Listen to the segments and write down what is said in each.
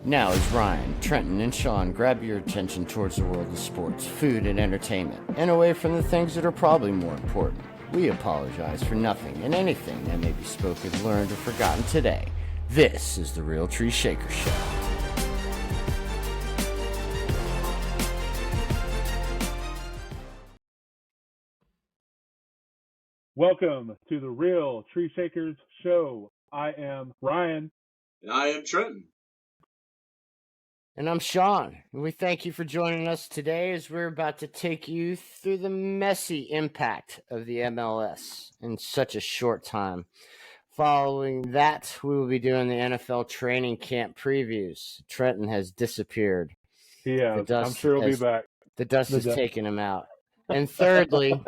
Now, as Ryan, Trenton, and Sean grab your attention towards the world of sports, food, and entertainment, and away from the things that are probably more important, we apologize for nothing and anything that may be spoken, learned, or forgotten today. This is the Real Tree Shaker Show. Welcome to the Real Tree Shakers Show. I am Ryan. And I am Trenton. And I'm Sean. And we thank you for joining us today as we're about to take you through the messy impact of the MLS in such a short time. Following that, we will be doing the NFL training camp previews. Trenton has disappeared. Yeah, I'm sure he'll be back. The dust has taken him out. And thirdly,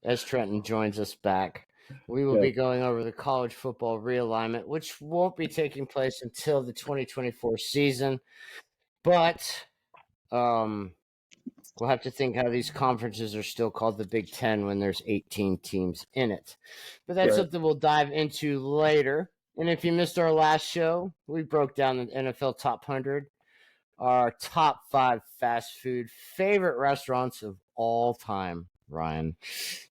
as Trenton joins us back, we will be going over the college football realignment, which won't be taking place until the 2024 season. But we'll have to think how these conferences are still called the Big Ten when there's 18 teams in it. But that's something we'll dive into later. And if you missed our last show, we broke down the NFL Top 100, our top 5 fast food favorite restaurants of all time, Ryan,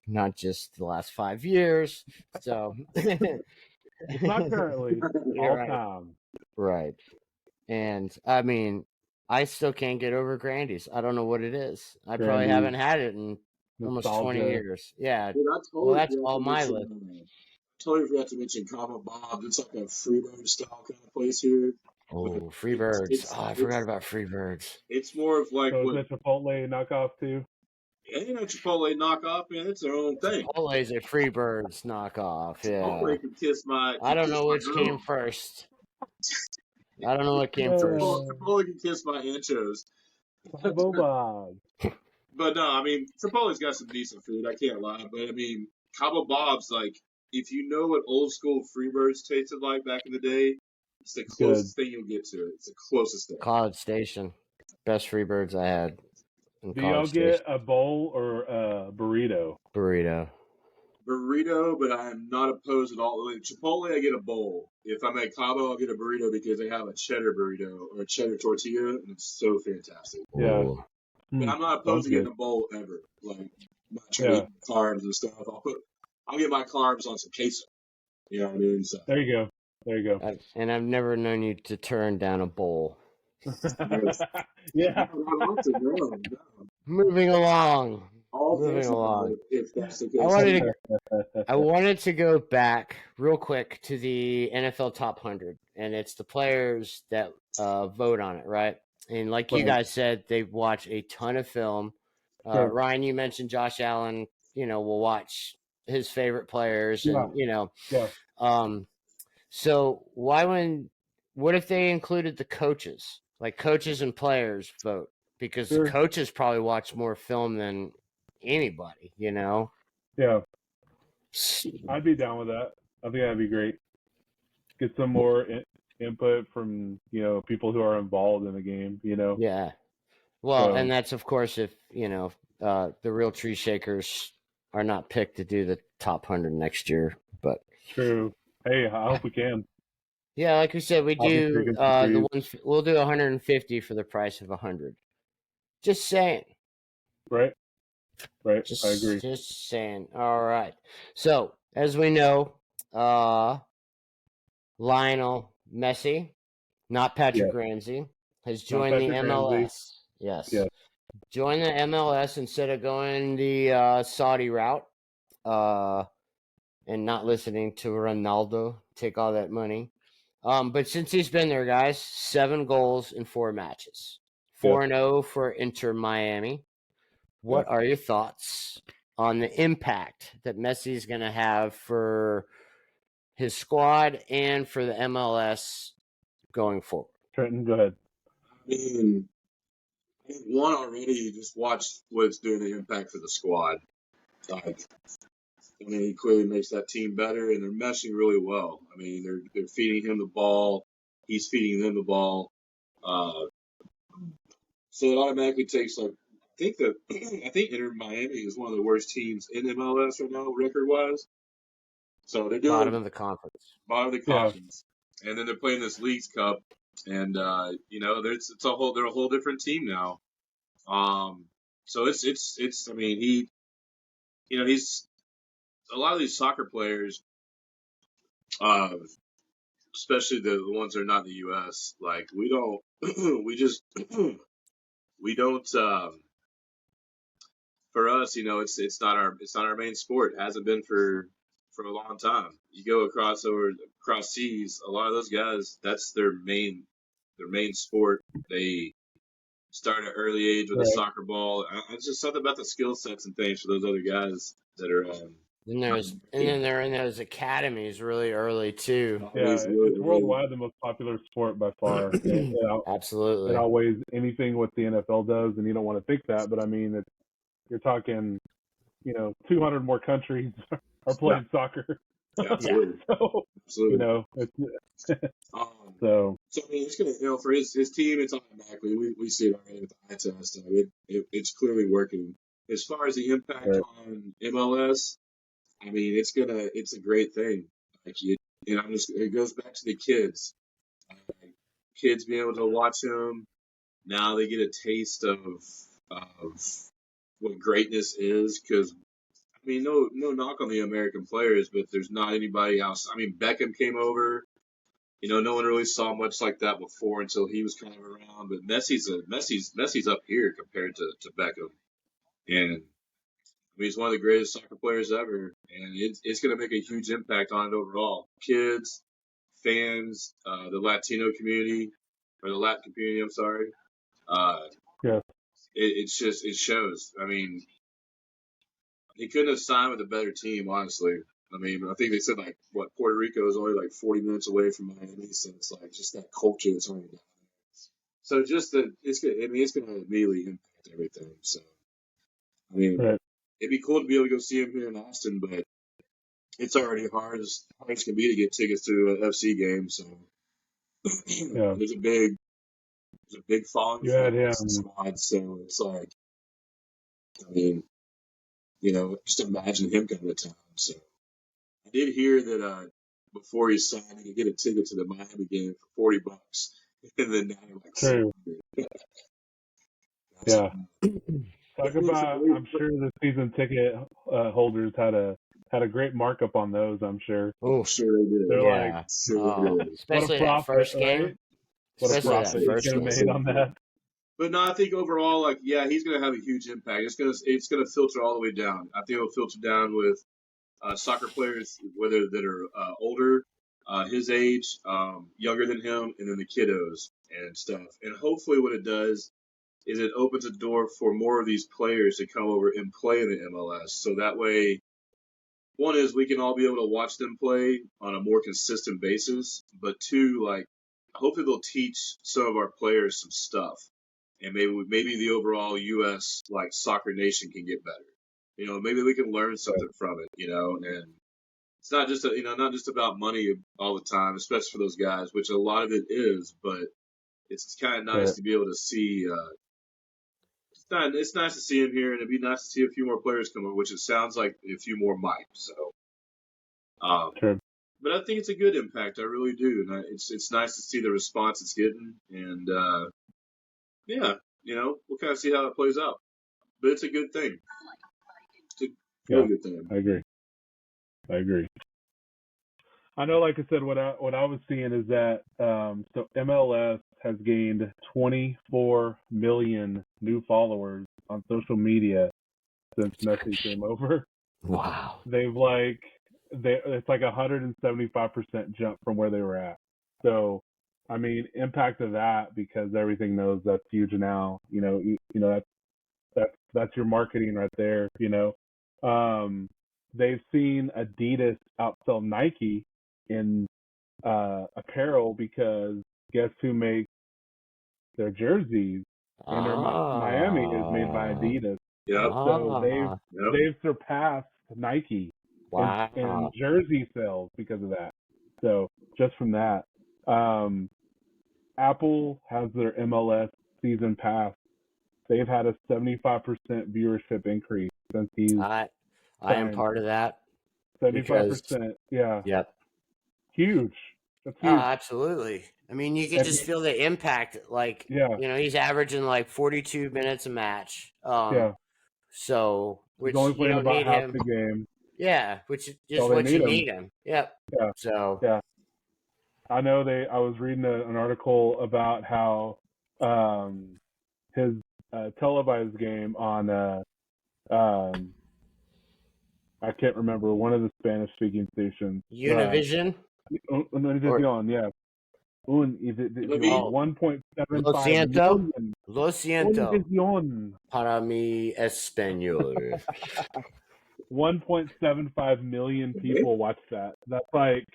not just the last 5 years. So it's not currently all time. Right. And I mean, I still can't get over Grandy's. I don't know what it is. I probably haven't had it in almost 20 years. Yeah. Dude, that's all my list. I totally forgot to mention Cabo Bob. It's like a Freebird style kind of place here. Oh, Freebirds. I forgot about Freebirds. It's more of like what is it, Chipotle knockoff too? Yeah, you know, Chipotle knockoff, man, it's their own thing. Chipotle's a Freebirds knockoff, yeah. Chipotle can kiss my... I don't know which came first. I don't know what came first. Chipotle can kiss my anchos. Cabo Bob. But no, I mean, Chipotle's got some decent food. I can't lie. But I mean, Cabo Bob's like, if you know what old school Freebirds tasted like back in the day, it's the closest thing you'll get to it. It's the closest thing. College Station. Best Freebirds I had. Do y'all get a bowl or a burrito? Burrito, but I am not opposed at all. Like Chipotle, I get a bowl. If I'm at Cabo, I'll get a burrito because they have a cheddar burrito or a cheddar tortilla, and it's so fantastic. Yeah. But I'm not opposed to getting a bowl ever. Like, I'm not trying to eat carbs and stuff. I'll get my carbs on some queso. You know what I mean? So. There you go. And I've never known you to turn down a bowl. Yeah. Moving along. If that's the case. I wanted to go back real quick to the NFL Top 100, and it's the players that vote on it, right? And like you guys said, they watch a ton of film. Ryan, you mentioned Josh Allen. You know, will watch his favorite players, and So what if they included the coaches? Like coaches and players vote, because the coaches probably watch more film than anybody, you know? Yeah. I'd be down with that. I think that'd be great. Get some more input from, people who are involved in the game, Yeah. Well, and that's, of course, if, the Real Tree Shakers are not picked to do the top 100 next year, but. True. Hey, I hope we can. Yeah, like we said, we'll do 150 for the price of 100. Just saying. Right. I agree. Just saying. All right. So, as we know, Lionel Messi, not Patrick Ramsey, has joined the MLS. Yes. Joined the MLS instead of going the Saudi route and not listening to Ronaldo take all that money. But since he's been there, guys, 7 goals in 4 matches. 4-0 for Inter Miami. What are your thoughts on the impact that Messi is going to have for his squad and for the MLS going forward? Trenton, go ahead. I mean, one already just watched what it's doing the impact for the squad. He clearly makes that team better, and they're meshing really well. I mean, they're feeding him the ball. He's feeding them the ball. So it automatically takes, I think Inter Miami is one of the worst teams in MLS right now, record-wise. So they're doing bottom of the conference. And then they're playing this Leagues Cup and they're a whole different team now. So it's. I mean, he's a lot of these soccer players, uh, especially the ones that are not in the U.S. Like we don't, we don't. For us, it's not our main sport. It hasn't been for a long time. You go across seas, a lot of those guys, that's their main sport. They start at early age with a Right. soccer ball. It's just something about the skill sets and things for those other guys that are. And then they're in those academies really early too. Yeah, it's worldwide the most popular sport by far. It Absolutely. outweighs anything what the NFL does, and you don't want to think that, but I mean, you're talking, 200 more countries are playing soccer. Yeah, absolutely. So, Absolutely. it's So I mean, it's gonna, for his team, it's automatically we see it already with the eye test. It's clearly working. As far as the impact Right. on MLS, I mean, it's a great thing. It goes back to the kids. Kids being able to watch him now, they get a taste of what greatness is. Because I mean, no knock on the American players, but there's not anybody else. I mean, Beckham came over. No one really saw much like that before until he was kind of around. But Messi's up here compared to Beckham, and I mean he's one of the greatest soccer players ever, and it's going to make a huge impact on it overall. Kids, fans, the Latino community or the Latin community. I'm sorry. Yeah. It shows. I mean, he couldn't have signed with a better team, honestly. I mean, I think they said Puerto Rico is only 40 minutes away from Miami, so it's just that culture that's already down there. So just that it's going to immediately impact everything. So I mean, Right. it'd be cool to be able to go see him here in Austin, but it's already hard as it's going to be to get tickets to an FC game. So Yeah. there's a big following You for had the him. Austin squad. So it's I mean, just imagine him coming to town. So I did hear that before he signed, he could get a ticket to the Miami game for $40, and then now True. Yeah. Talk It looks about. great. I'm sure the season ticket holders had a great markup on those. I'm sure. Oh, Sure they did. They're yeah. Sure they did. Especially what a that first profit, game. right? What a Especially that profit you first could have game. made on that. But no, I think overall, he's going to have a huge impact. It's gonna filter all the way down. I think it'll filter down with soccer players, whether that are older, his age, younger than him, and then the kiddos and stuff. And hopefully, what it does is it opens a door for more of these players to come over and play in the MLS. So that way, one is we can all be able to watch them play on a more consistent basis. But two, hopefully they'll teach some of our players some stuff, and maybe the overall U.S. soccer nation can get better. Maybe we can learn something from it. And it's not just not just about money all the time, especially for those guys, which a lot of it is. But it's kind of nice to be able to see. It's nice to see him here, and it'd be nice to see a few more players come over, which it sounds like a few more might. So, Sure. but I think it's a good impact. I really do, and it's nice to see the response it's getting, and yeah, we'll kind of see how it plays out. But it's a good thing. It's a really good thing. I agree. I know, like I said, what I was seeing is that so MLS has gained 24 million new followers on social media since Messi came over. Wow. They've it's like 175% jump from where they were at. So, I mean, impact of that, because everything knows that's huge now. That's your marketing right there. They've seen Adidas outsell Nike in apparel, because guess who makes their jerseys? Inter Miami is made by Adidas. Yep. So they've surpassed Nike Wow. in jersey sales because of that. So just from that, Apple has their MLS season pass. They've had a 75% viewership increase since he's I am part of that. 75%. Yeah. Yep. Huge. That's huge. Oh, absolutely. I mean, you could just feel the impact. Like, he's averaging like 42 minutes a match. So, which he's only you playing don't about need half him. the game. Yeah, which is So they what you need need him. Yep. Yeah. So. Yeah. I know I was reading an article about how his televised game on I can't remember, one of the Spanish speaking stations. Univision? Univision, yeah. Univision. 1.75 million. Lo siento. Univision. Para mi español. 1.75 million people watch that. That's like,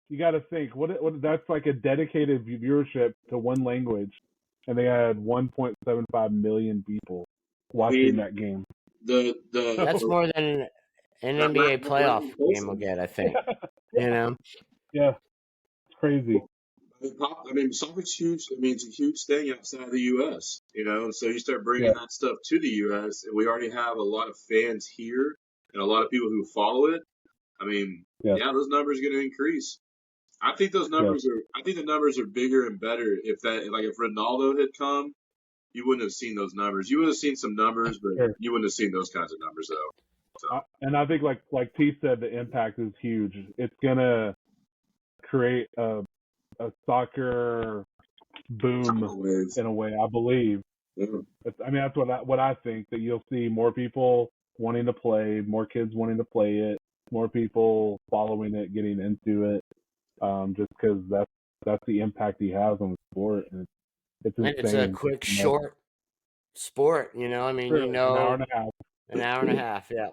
you got to think, what that's like a dedicated viewership to one language, and they had 1.75 million people watching that game. That's more than an NBA playoff game will get, I think. Yeah, it's crazy. I mean, soccer's huge. I mean, it's a huge thing outside the U.S. So you start bringing that stuff to the U.S., and we already have a lot of fans here and a lot of people who follow it. I mean, those numbers are going to increase. I think those numbers are. I think the numbers are bigger and better if Ronaldo had come, you wouldn't have seen those numbers. You would have seen some numbers, but you wouldn't have seen those kinds of numbers though. So. And I think, like T said, the impact is huge. It's gonna create a soccer boom in a way, I believe. Yeah. I mean, that's what I think, that you'll see more people wanting to play, more kids wanting to play it, more people following it, getting into it, just because that's the impact he has on the sport. And it's insane. It's a quick, short sport, I mean, an hour and a half. An hour and a half, yeah.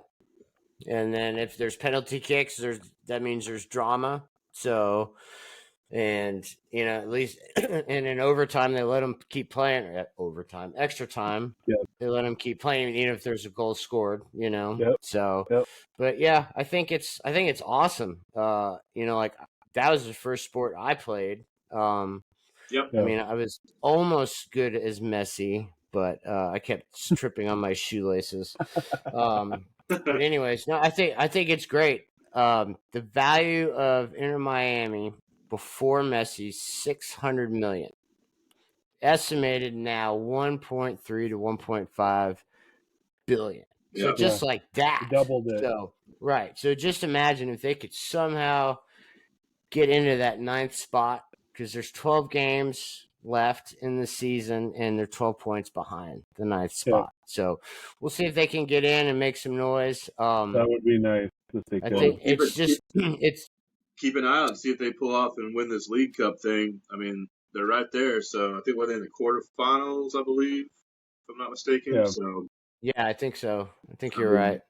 And then if there's penalty kicks, that means there's drama. So, and at least, and in overtime they let them keep playing. Extra time, they let them keep playing even if there's a goal scored. So, but yeah, I think it's awesome. Like that was the first sport I played. I mean, I was almost good as Messi, but I kept tripping on my shoelaces. But anyways, no, I think it's great. The value of Inter Miami before Messi, $600 million. Estimated now 1.3 to 1.5 billion. So just like that, doubled it. So right. So just imagine if they could somehow get into that 9th spot, because there's 12 games left in the season and they're 12 points behind the 9th spot. So we'll see if they can get in and make some noise. That would be nice if they could. I think it's keep an eye on, see if they pull off and win this League Cup thing. I mean, they're right there. So I think they're in the quarterfinals, I believe, if I'm not mistaken. Yeah. So yeah, I think so. I think you're right.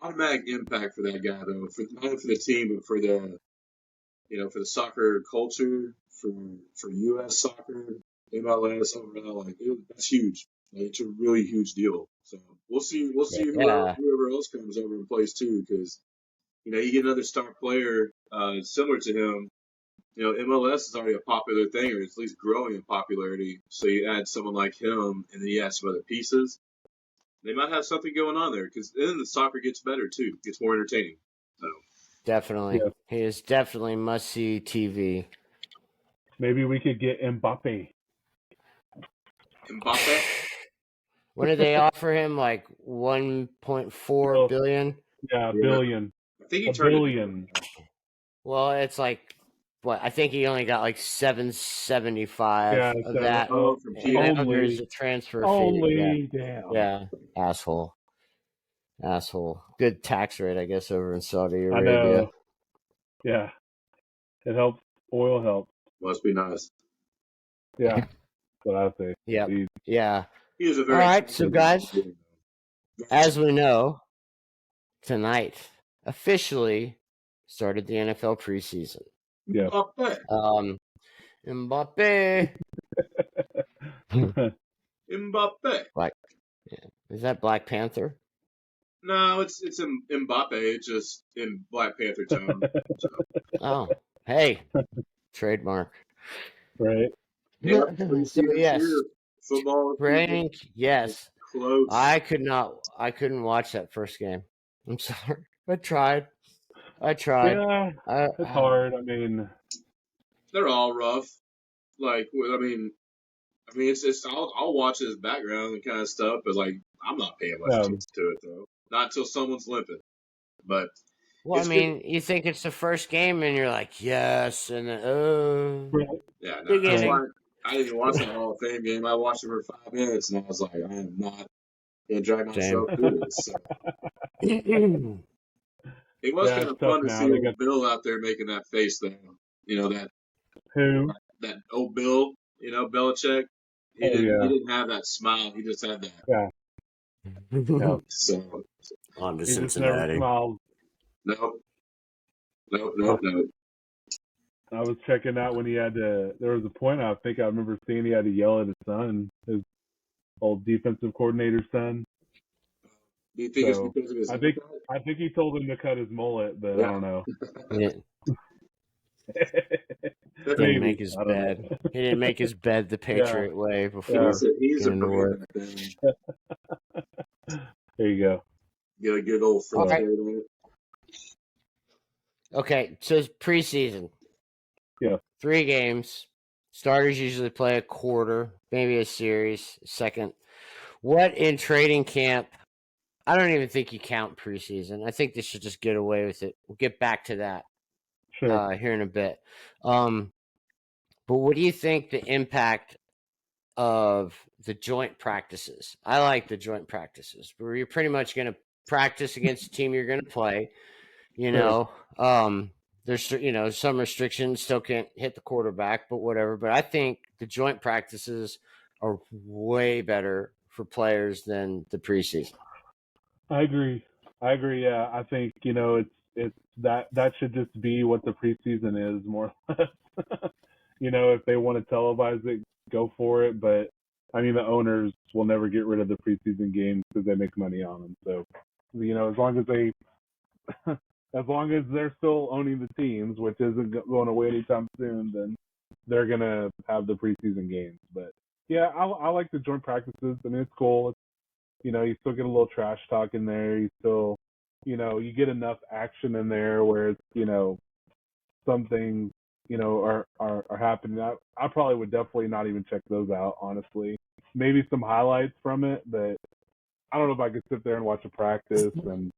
Automatic impact for that guy, though, not only for the team, but for the for the soccer culture, for U.S. soccer, MLS overall. That's huge. It's a really huge deal. So we'll see whoever else comes over and plays too, because you get another star player similar to him. MLS is already a popular thing, or it's at least growing in popularity. So you add someone like him, and then you add some other pieces. They might have something going on there, because then the soccer gets better too, gets more entertaining. So definitely, he is definitely must-see TV. Maybe we could get Mbappe. What did they offer him? Like 1.4 billion? Yeah, billion. I think he turned billion. Well, it's like what? I think he only got like 775 of that. There's a transfer fee. Only, damn. Yeah, asshole. Good tax rate, I guess, over in Saudi Arabia. I know. Yeah, it helps. Oil helps. Must be nice. Yeah, that's what I say. Yeah, He is a very. All right, so guys, as we know, tonight officially started the NFL preseason. Yeah. Mbappe. Mbappe. Is that Black Panther? No, it's Mbappe. It's just in Black Panther tone. So. Oh, hey, trademark. Right. Yeah. So yes, football. Frank. Yes. Close. I couldn't watch that first game. I'm sorry. I tried. Yeah, it's hard. I mean, they're all rough. Like, I mean, it's I'll watch it as background and kind of stuff, but like I'm not paying much attention to it though. Not until someone's limping. But Well, I it's good. mean, you think it's the first game, and you're like, yes, and then Yeah, no, big that's inning. why I didn't even watch that Hall of Fame game. I watched it for 5 minutes, and I was like, I am not gonna drag myself through this. So it was kind it's of tough fun to now. see They old got Bill out there making that face though. You know who? that old Bill. You know Belichick. He Oh didn't he yeah, didn't have that smile. He just had that. yeah, yeah. So On to He just never Cincinnati. smiles. no, no. I was checking out when he had to. There was a point I think I remember seeing he had to yell at his son, his old defensive coordinator's son. Do you think it's So because of his I think haircut? I think he told him to cut his mullet, but I Yeah. don't know. Yeah, didn't Maybe make his I don't know. bed. He didn't make his bed the Patriot way before He's a getting to brave work. back then. There you go. Get a good old All French right. braid on it. Okay, so it's preseason. Yeah. 3 games. Starters usually play a quarter, maybe a series, second. What in training camp? I don't even think you count preseason. I think they should just get away with it. We'll get back to that Sure. here in a bit. But what do you think the impact of the joint practices? I like the joint practices, where you're pretty much going to practice against the team you're going to play. You Sure. know, there's some restrictions, still can't hit the quarterback, but whatever. But I think the joint practices are way better for players than the preseason. I agree. Yeah, I think it's that should just be what the preseason is, more or less. If they want to televise it, go for it. But I mean, the owners will never get rid of the preseason games because they make money on them. So, as long as as long as they're still owning the teams, which isn't going away anytime soon, then they're gonna have the preseason games. But yeah, I like the joint practices. I mean, it's cool. You still get a little trash talk in there. You still, you get enough action in there where it's, some things, are happening. I probably would definitely not even check those out, honestly. Maybe some highlights from it, but I don't know if I could sit there and watch a practice and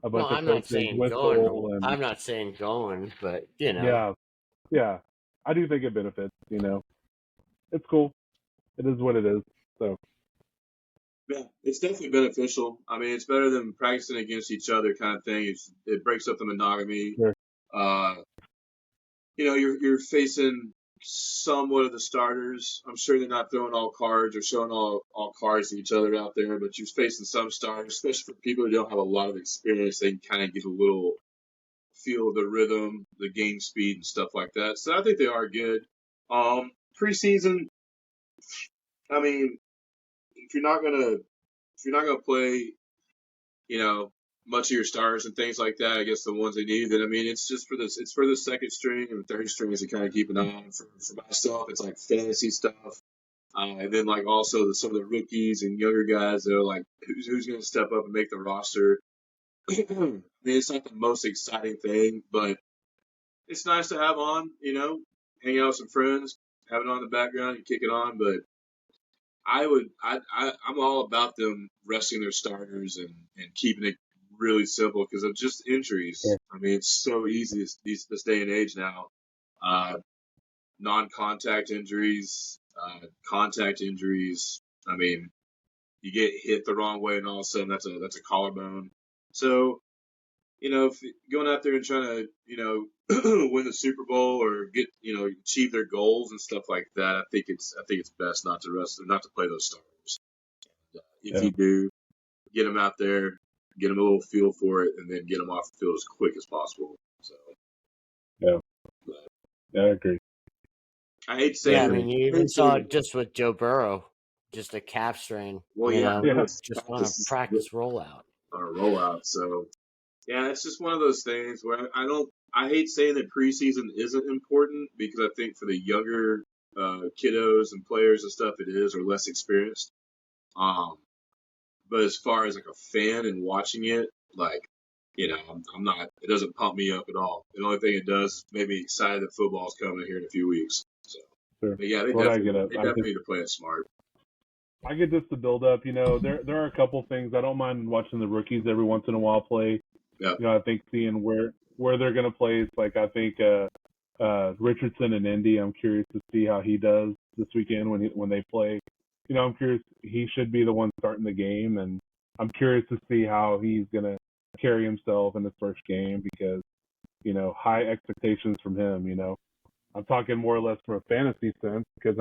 a No, bunch of I'm not coaches saying whistle and I'm not saying going, but yeah. I do think it benefits. It's cool. It is what it is. So Yeah, it's definitely beneficial. I mean, it's better than practicing against each other kind of thing. It breaks up the monogamy. sure. Uh, you're facing somewhat of the starters. I'm sure they're not throwing all cards or showing all cards to each other out there, but you're facing some starters, especially for people who don't have a lot of experience. They can kind of get a little feel of the rhythm, the game speed, and stuff like that. So I think they are good. Preseason, I mean, if you're not gonna play, much of your stars and things like that, I guess the ones they need. Then I mean, it's for the second string and third strings to kind of keep an eye on. For myself, it's like fantasy stuff, and then like also some of the rookies and younger guys that are like, who's going to step up and make the roster. I mean, it's not the most exciting thing, but it's nice to have on. Hang out with some friends, have it on in the background, and kick it on. But I'm all about them resting their starters and keeping it really simple because of just injuries. Yeah. I mean, it's so easy this day and age now. Uh, non-contact injuries, contact injuries. I mean, you get hit the wrong way and all of a sudden that's a collarbone. So, if going out there and trying to, win the Super Bowl or get, achieve their goals and stuff like that, I think it's best not to play those starters. If you do, get them out there, get them a little feel for it, and then get them off the field as quick as possible. So, Yeah, I agree. I hate saying Yeah, I it. mean, you even saw it just with Joe Burrow, just a calf strain. Well, yeah, Just on a practice rollout. On a rollout. So, yeah, it's just one of those things where I hate saying that preseason isn't important because I think for the younger kiddos and players and stuff, it is, or less experienced. But as far as like a fan and watching it, like I'm not. It doesn't pump me up at all. The only thing it does is make me excited that football's coming here in a few weeks. So, Sure. but yeah, they Well, I definitely get it. need to play it smart. I get this to build up. There are a couple things I don't mind watching the rookies every once in a while play. Yeah. I think seeing where they're going to place. Like I think Richardson and Indy. I'm curious to see how he does this weekend when they play. I'm curious. He should be the one starting the game, and I'm curious to see how he's going to carry himself in his first game because high expectations from him. I'm talking more or less from a fantasy sense because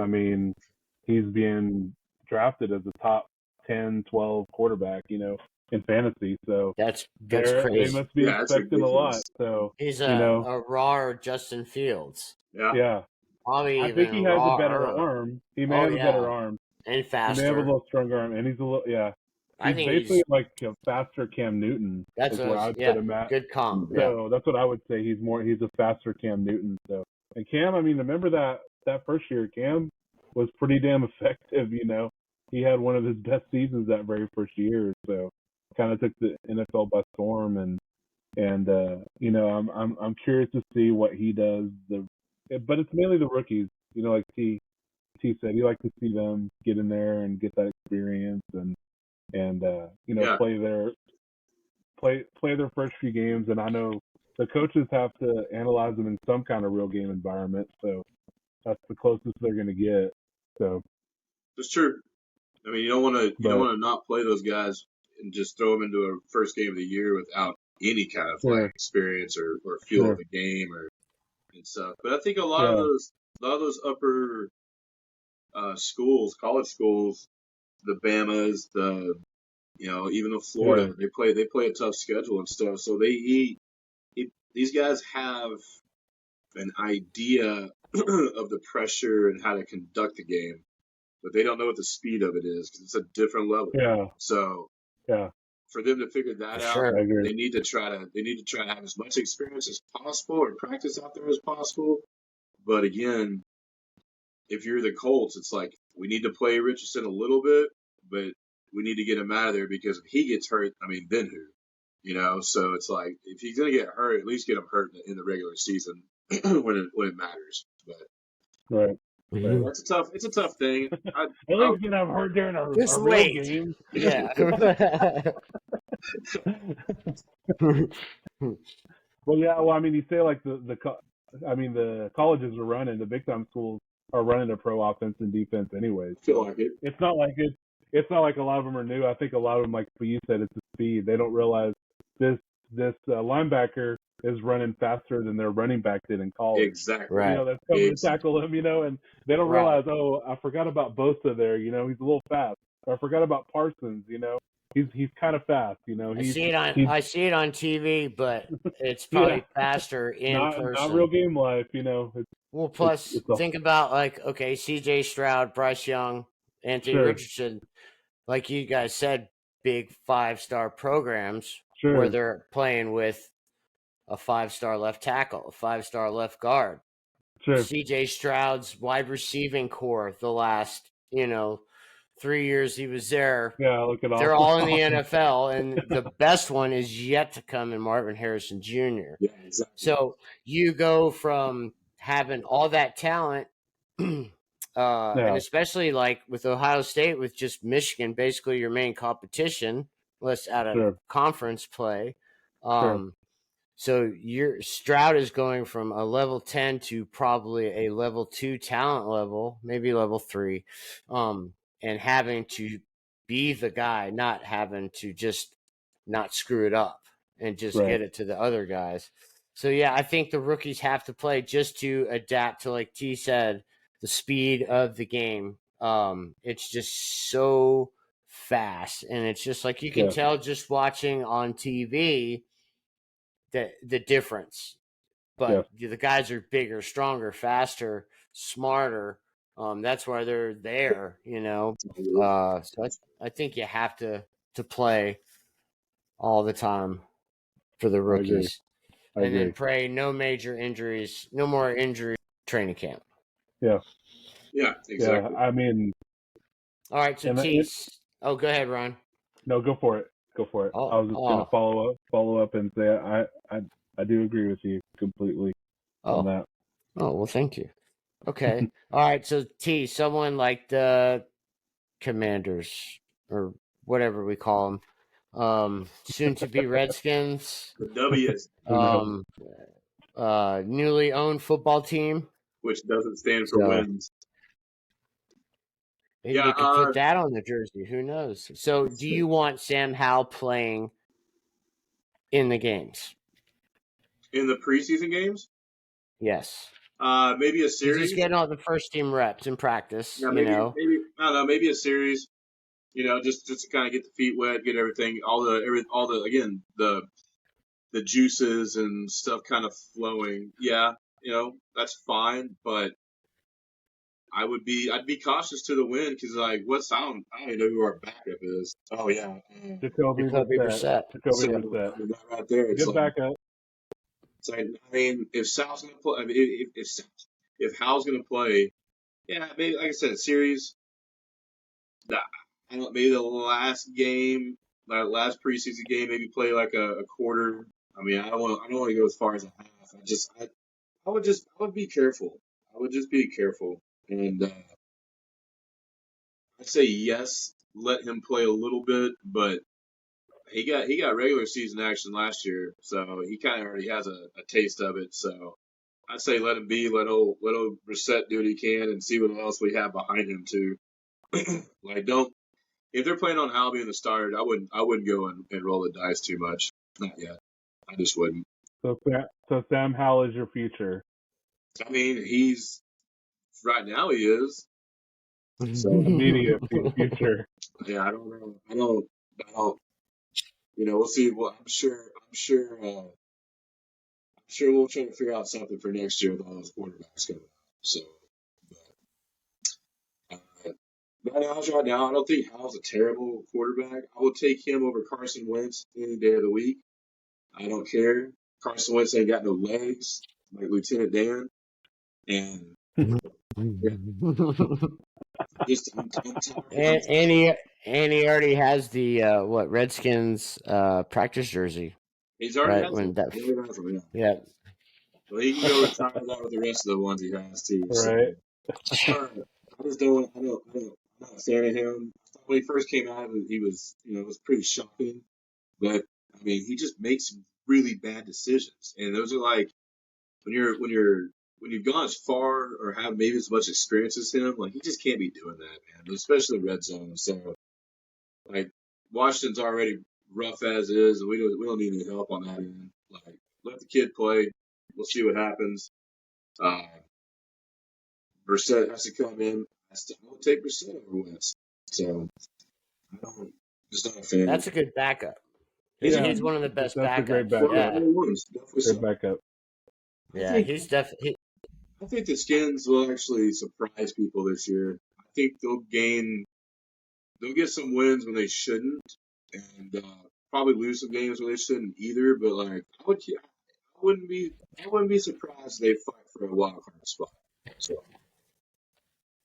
he's being drafted as a top 10, 12 quarterback, in fantasy. So that's they crazy. must be expecting a lot. So he's a raw Justin Fields. Yeah. Probably I think he has a better rawer. arm. He may have a better arm. And faster. He may have a little stronger arm, and he's a little I think basically like a faster Cam Newton. That's where I'd put him at. Good comp. So that's what I would say. He's a faster Cam Newton. So and Cam, remember that first year, Cam was pretty damn effective. He had one of his best seasons that very first year. So kind of took the NFL by storm, and I'm curious to see what he does. But it's mainly the rookies. Like T said, you like to see them get in there and get that experience and play their first few games. And I know the coaches have to analyze them in some kind of real game environment, so that's the closest they're going to get. So it's true. You don't want to not play those guys and just throw them into a first game of the year without any kind of experience or feel of the game and stuff. But I think a lot of those upper schools, college schools, the Bamas, even the Florida, they play a tough schedule and stuff. So these guys have an idea of the pressure and how to conduct the game, but they don't know what the speed of it is because it's a different level. Yeah. So for them to figure that out, they need to try to have as much experience as possible or practice out there as possible. But again, if you're the Colts, it's like we need to play Richardson a little bit, but we need to get him out of there because if he gets hurt, then who? So it's like if he's gonna get hurt, at least get him hurt in the regular season when it matters. But it's a tough thing. At least get him hurt during a real game. Yeah. Well, yeah. Well, you say like the colleges are running, the big time schools are running a pro offense and defense anyways. Feel like it. It's not like a lot of them are new. I think a lot of them, like you said, it's the speed. They don't realize this linebacker is running faster than their running back did in college. Exactly. Right. That's coming to tackle him, and they don't realize, I forgot about Bosa there, he's a little fast. Or I forgot about Parsons, he's kind of fast, I see it on TV, but it's probably faster in person. Not real game life, Well, plus think about C.J. Stroud, Bryce Young, Anthony Richardson, like you guys said, big 5-star programs where they're playing with a 5-star left tackle, a 5-star left guard. C.J. Stroud's wide receiving core the last 3 years he was there. Yeah, look at all. They're all in the NFL, and the best one is yet to come in Marvin Harrison Jr. Yeah, exactly. So you go from having all that talent, and especially like with Ohio State, with just Michigan, basically your main competition, unless out of conference play. So your Stroud is going from a level 10 to probably a level 2 talent level, maybe level 3, and having to be the guy, not having to just not screw it up and just get it to the other guys. So, yeah, I think the rookies have to play just to adapt to, like T said, the speed of the game. It's just so fast, and it's just like you can tell just watching on TV the difference. But the guys are bigger, stronger, faster, smarter. That's why they're there, So I think you have to play all the time for the rookies. I agree. Then pray no major injuries, no more injury training camp. Yeah, exactly. Yeah, all right, so T. Oh, go ahead, Ron. No, go for it. Go for it. I Oh, was just gonna follow up and say I do agree with you completely on oh, that. oh. Well, thank you. Okay. All right. So T, someone like the Commanders or whatever we call them, soon to be Redskins, The W's, um, newly owned football team. which doesn't stand for So wins. maybe Yeah, you could put that on the jersey. Who knows? So, do you want Sam Howell playing in the games? in the preseason games, Yes. maybe a Because he's series. getting all the first team reps in practice, Yeah, you know. maybe I don't know, maybe a series. Just to kind of get the feet wet, get everything, all the again the juices and stuff kind of flowing. Yeah, that's fine, but I'd be cautious to the win because like I don't even know who our backup is. Oh yeah, Jacoby Jacoby Brissett. Brissett. Jacoby so Brissett. I mean, that right there, Good backup. I mean, if Sal's gonna play, I mean, if Hal's gonna play, yeah, maybe like I said, series. Nah, I don't, maybe the last game, that last preseason game, maybe play like a quarter. I mean, I don't want to go as far as a half. I would be careful. I would just be careful, and I'd say yes, let him play a little bit, but he got regular season action last year, so he kind of already has a taste of it. So I'd say let him be, let old Brissett do what he can, and see what else we have behind him too. Like don't if they're playing on Hal being the starter, I wouldn't go and roll the dice too much. Not yet. I just wouldn't. So Sam Howell is your future. I mean, he's right now he is. So Immediate future. yeah, I don't know. I don't. We'll see. Well, I'm sure we'll try to figure out something for next year with all those quarterbacks coming out. So, but, right now, I don't think Hal's a terrible quarterback. I will take him over Carson Wentz any day of the week. I don't care. Carson Wentz ain't got no legs like Lieutenant Dan, and yeah, I'm tired. and he already has the Redskins practice jersey, He's already right? has When them. that He already has them, yeah. yeah. Well, he can go retire that with the rest of the ones he has too. So Right. I just don't. I'm not a fan of him. When he first came out, he was, it was pretty shocking. But I mean, he just makes some really bad decisions, and those are like when you've gone as far or have maybe as much experience as him, like he just can't be doing that, man. Especially red zone. So like Washington's already rough as is, and we don't need any help on that end. Like let the kid play. We'll see what happens. Uh, Brissett has to come in. I still would take Brissett over Wentz. So I don't. Just not a fan. That's a good backup. Yeah. He's one of the best That's a great backups. backup. Yeah, Definitely Good so. backup. yeah. He's definitely. I think the Skins will actually surprise people this year. I think they'll get some wins when they shouldn't, and probably lose some games when they shouldn't either. But like, I wouldn't be surprised if they fight for a wild card spot. So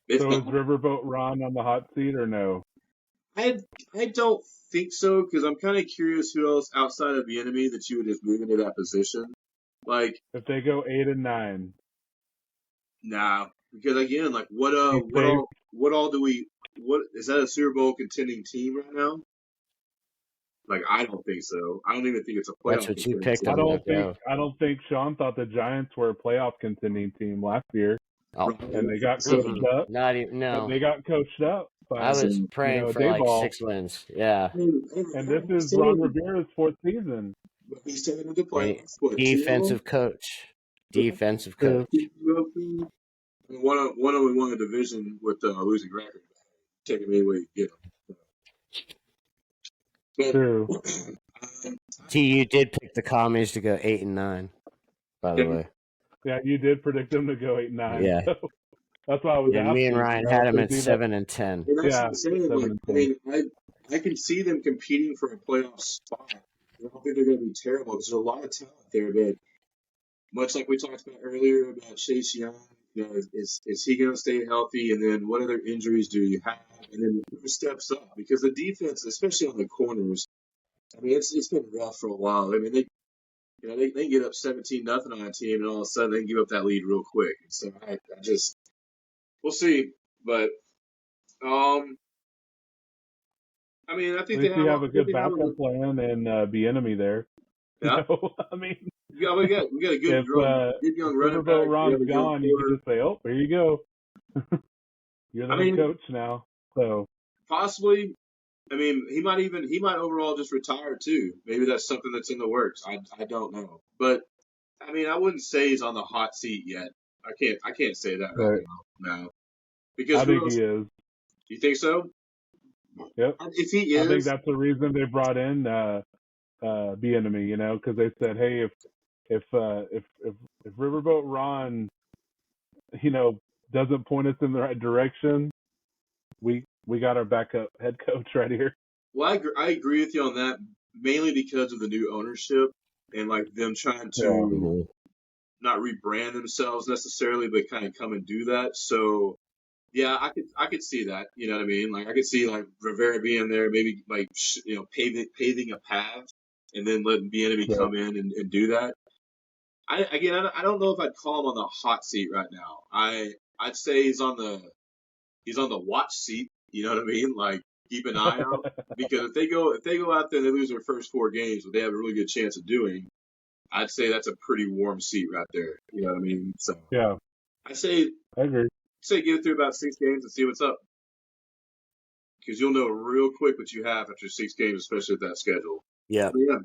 if So is not, Riverboat Ron on the hot seat or no? I don't think so because I'm kind of curious who else outside of the enemy that you would just move into that position. Like, If they go 8-9, nah, because again, like he's safe. what all do we what is that a Super Bowl contending team right now? Like, I don't think so. I don't even think it's a That's playoff what you contending picked team. on that though. I don't think Sean thought the Giants were a playoff contending team last year, Oh, and they got coached up. not even. No, They got coached up by I was praying for like Dayball. 6 wins. Yeah. And this is Ron Rivera's fourth season. He's taking them to And playoffs. What, defensive coach. Defensive coach. One of them won the division with a losing record. Take him any way you get him. But, True. You did pick the commies to go 8-9. By the way. Yeah, you did predict them to go 8-9. Yeah. So that's why I was asking. Me and Ryan had them at 7-10. And that's what I'm saying. Like, I mean, I can see them competing for a playoff spot. I don't think they're going to be terrible because there's a lot of talent there. But much like we talked about earlier about Chase Young, is he going to stay healthy? And then what other injuries do you have? And then who steps up? Because the defense, especially on the corners, I mean, it's been rough for a while. I mean, they can get up 17-0 on a team, and all of a sudden they can give up that lead real quick. So I just we'll see. But I mean, I At think they least we have have a good a backup plan and the enemy there. yeah. I mean, Yeah, we got a if good young running Riverboat back. We have Ron's a young gone, you can quarter. just say, "Oh, here you go. You're the I head mean, coach now." So possibly. I mean, he might overall just retire too. Maybe that's something that's in the works. I don't know. But I mean, I wouldn't say he's on the hot seat yet. I can't say that right right. now. No, because I who think else? he is. You think so? Yep. If he I think is, that's the reason they brought in the enemy. Because they said, "Hey, if Riverboat Ron, doesn't point us in the right direction, we got our backup head coach right here." well, I agree with you on that. Mainly because of the new ownership and like them trying Yeah. to not rebrand themselves necessarily, but kind of come and do that. So yeah, I could see that. You know what I mean? Like I could see like Rivera being there, maybe like paving a path, and then letting Bieniemy Right. come in and do that. I don't know if I'd call him on the hot seat right now. I'd say he's on the watch seat. You know what I mean? Like keep an eye out because if they go out there and they lose their first 4 games, what they have a really good chance of doing, I'd say that's a pretty warm seat right there. You know what I mean? So Yeah, I say I agree. get through about 6 games and see what's up. Because you'll know real quick what you have after 6 games, especially with that schedule. Yeah. But yeah.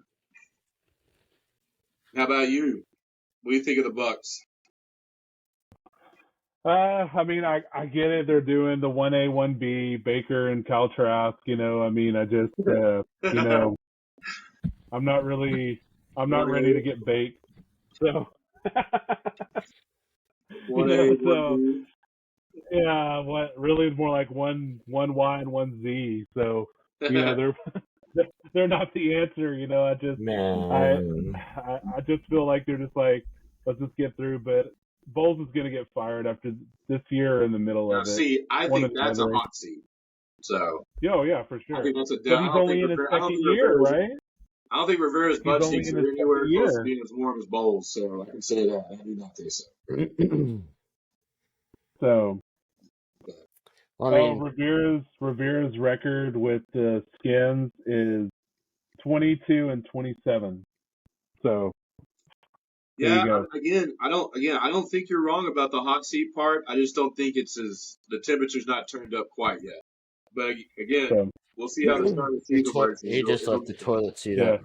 How about you? What do you think of the Bucks? I mean, I get it. They're doing the 1A, 1B, Baker and Kyle Trask. I mean, I just, I'm not ready to get baked. So, One A, one so B. yeah, what really is more like one Y and one Z. So, they're they're not the answer. Man. I just feel like they're just like, let's just get through. But Bowles is going to get fired after this year or in the middle Now, of it. see, I One think or the that's a other. hot seat. So Oh yeah, for I sure. think that's a. But he's only in his I don't second think year, right? Rivera's He's butt only cheeks in are his anywhere second close to year. being as warm as Bowles. So I can say that. I do not think so. So, Well, I mean, Rivera's record with the Skins is 22-27. So there Yeah, you go. I don't think you're wrong about the hot seat part. I just don't think the temperature's not turned up quite yet. But again, So we'll see how the start of the season works. And he just left the toilet seat yeah.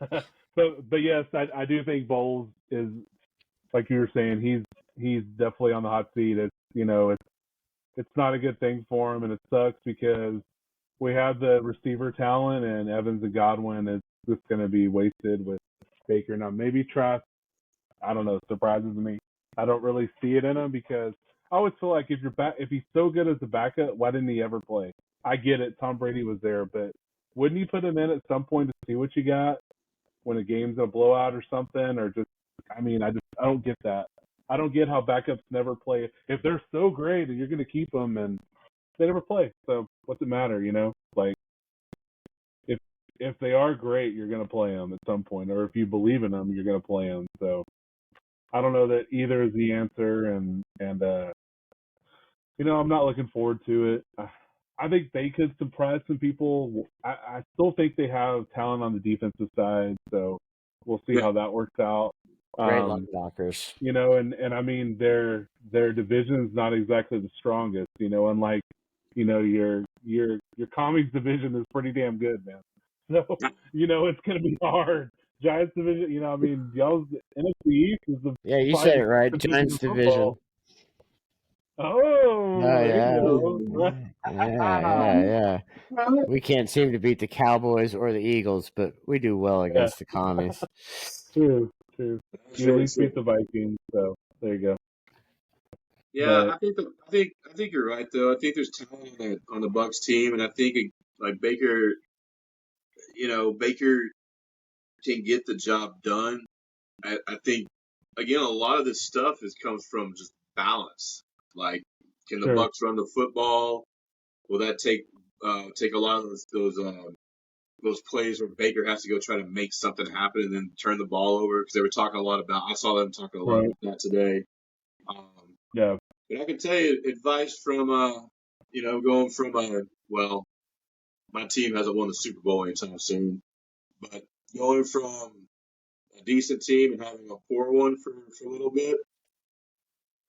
up. but yes, I do think Bowles is, like you were saying, he's definitely on the hot seat. It's not a good thing for him, and it sucks because we have the receiver talent, and Evans and Godwin is just going to be wasted with Baker. Now maybe Trask, I don't know, surprises me. I don't really see it in him because I always feel like if he's so good as a backup, why didn't he ever play? I get it, Tom Brady was there, but wouldn't you put him in at some point to see what you got when a game's a blowout or something? Or just, I mean, I don't get that. I don't get how backups never play. If they're so great and you're going to keep them, and they never play, so what's it matter? Like if they are great, you're going to play them at some point, or if you believe in them, you're going to play them. So I don't know that either is the answer, and I'm not looking forward to it. I think they could surprise some people. I still think they have talent on the defensive side, so we'll see how that works out. Great linebackers. And I mean their division is not exactly the strongest. Unlike your comics division is pretty damn good, man. So it's gonna be hard. Giants division, I mean, y'all's NFC East is the you said it right. Giants division. Oh, there you go. Yeah. We can't seem to beat the Cowboys or the Eagles, but we do well against the commies. True. You at least beat the Vikings, so there you go. Yeah, I think you're right though. I think there's talent on the Bucks team, and I think like Baker, Baker can get the job done. I think again a lot of this stuff comes from just balance. Like, can the Bucks run the football? Will that take a lot of those those plays where Baker has to go try to make something happen and then turn the ball over, because they were talking a lot about. I saw them talking a lot Right. about that today. Yeah. But I can tell you advice from going from my team hasn't won the Super Bowl anytime soon, but going from a decent team and having a poor one for a little bit,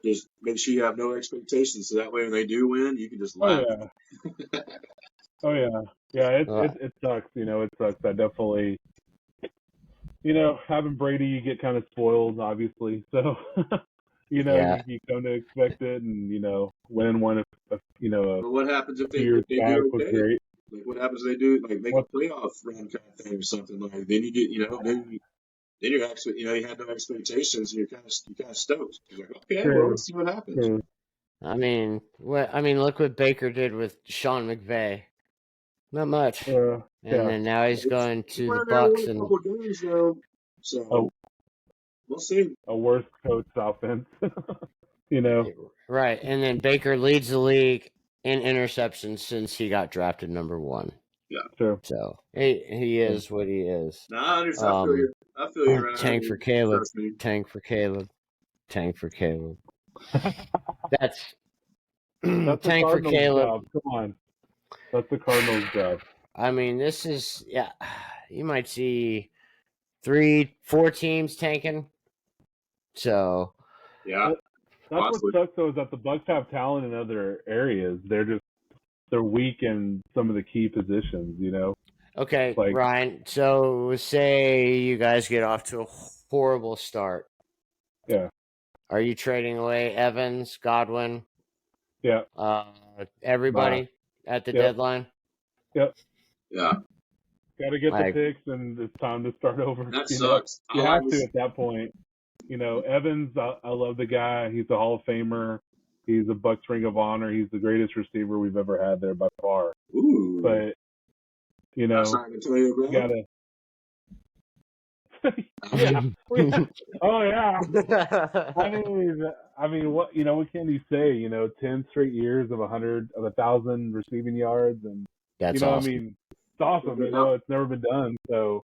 just make sure you have no expectations, so that way when they do win, you can just Oh laugh. yeah. Oh yeah. Yeah. It sucks. It sucks. I definitely. Having Brady, you get kind of spoiled, obviously. So, Yeah. you come to expect it, and winning one, a But what happens if few they years back do was okay? great. Like what happens if they do like make What? a playoff run kind of thing or something? Like then you get then you're actually you had no expectations and you're kind of stoked. You're like, okay, well, True. let's see what happens. True. Look what Baker did with Sean McVay. Not much. And Yeah. then now he's going to the Went there and Bucks won a and couple games though, so we'll see. A worse coach offense. right. And then Baker leads the league in interceptions since he got drafted number 1. Yeah. Sure. So he is what he is. Nah, I understand. I feel you, Ryan. Tank for Caleb. Trust me. Tank for Caleb. Tank for Caleb. That's the Tank for Cardinals' Caleb. job. Come on. That's the Cardinals' job. I mean, this is you might see 3-4 teams tanking. So Yeah. That's Possibly. what sucks though, is that the Bucks have talent in other areas. They're weak in some of the key positions, okay, Like- Ryan. So say you guys get off to a horrible start. Yeah. Are you trading away Evans, Godwin, Yeah. everybody at the Yep. deadline? Yep. Yeah. Got to get the Like- picks, and it's time to start over. That sucks. You have to at that point. Evans, I love the guy. He's a Hall of Famer. He's a Bucks Ring of Honor. He's the greatest receiver we've ever had there by far. Ooh. But That's not gonna tell you, bro. gotta. Yeah. Oh yeah. I mean, what can you say? 10 straight years of 1,000 receiving yards, and That's awesome. I mean, it's awesome. It's never been done. So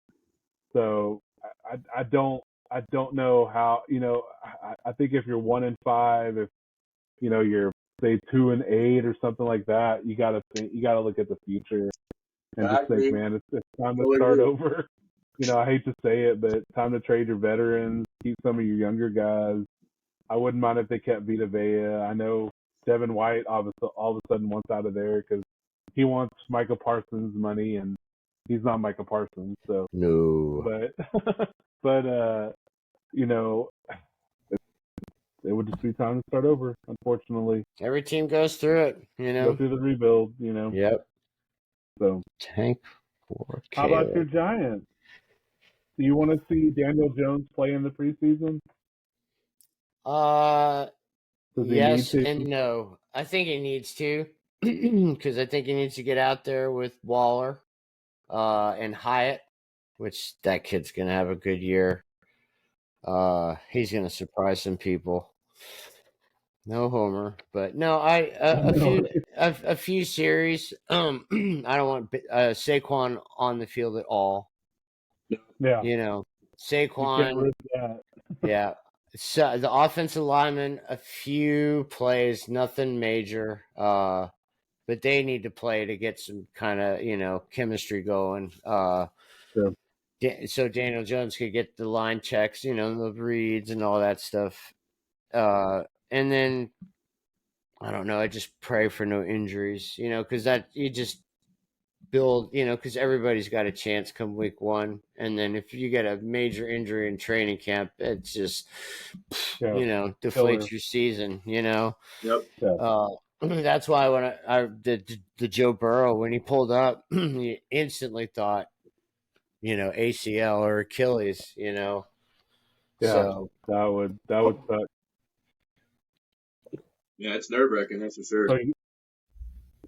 I don't know how. I think if you're 1-5, if you're say 2-8 or something like that, you gotta look at the future and just think, man, it's time to start over. I hate to say it, but time to trade your veterans, keep some of your younger guys. I wouldn't mind if they kept Vita Vea. I know Devin White all of a sudden wants out of there because he wants Micah Parsons' money, and he's not Micah Parsons. So No. but it would just be time to start over. Unfortunately, Every team goes through it. go through the rebuild. Yep. So Tank for how about your Caleb. Giants? Do you want to see Daniel Jones play in the preseason? Does he Yes need to? and no. I think he needs to because I think he needs to get out there with Waller and Hyatt, which that kid's gonna have a good year. He's gonna surprise some people. No homer, but no. A few series. I don't want Saquon on the field at all. Yeah. You can't Saquon. risk that. Yeah. So the offensive linemen, a few plays, nothing major. But they need to play to get some kind of chemistry going. Sure. So Daniel Jones could get the line checks, the reads and all that stuff. And then I don't know. I just pray for no injuries, because that you just build, because everybody's got a chance come week 1, and then if you get a major injury in training camp, it's just deflates your season. Yep. That's why when I did the Joe Burrow, when he pulled up, you instantly thought, ACL or Achilles. Yeah, so that would suck. Yeah, it's nerve wracking, that's for sure.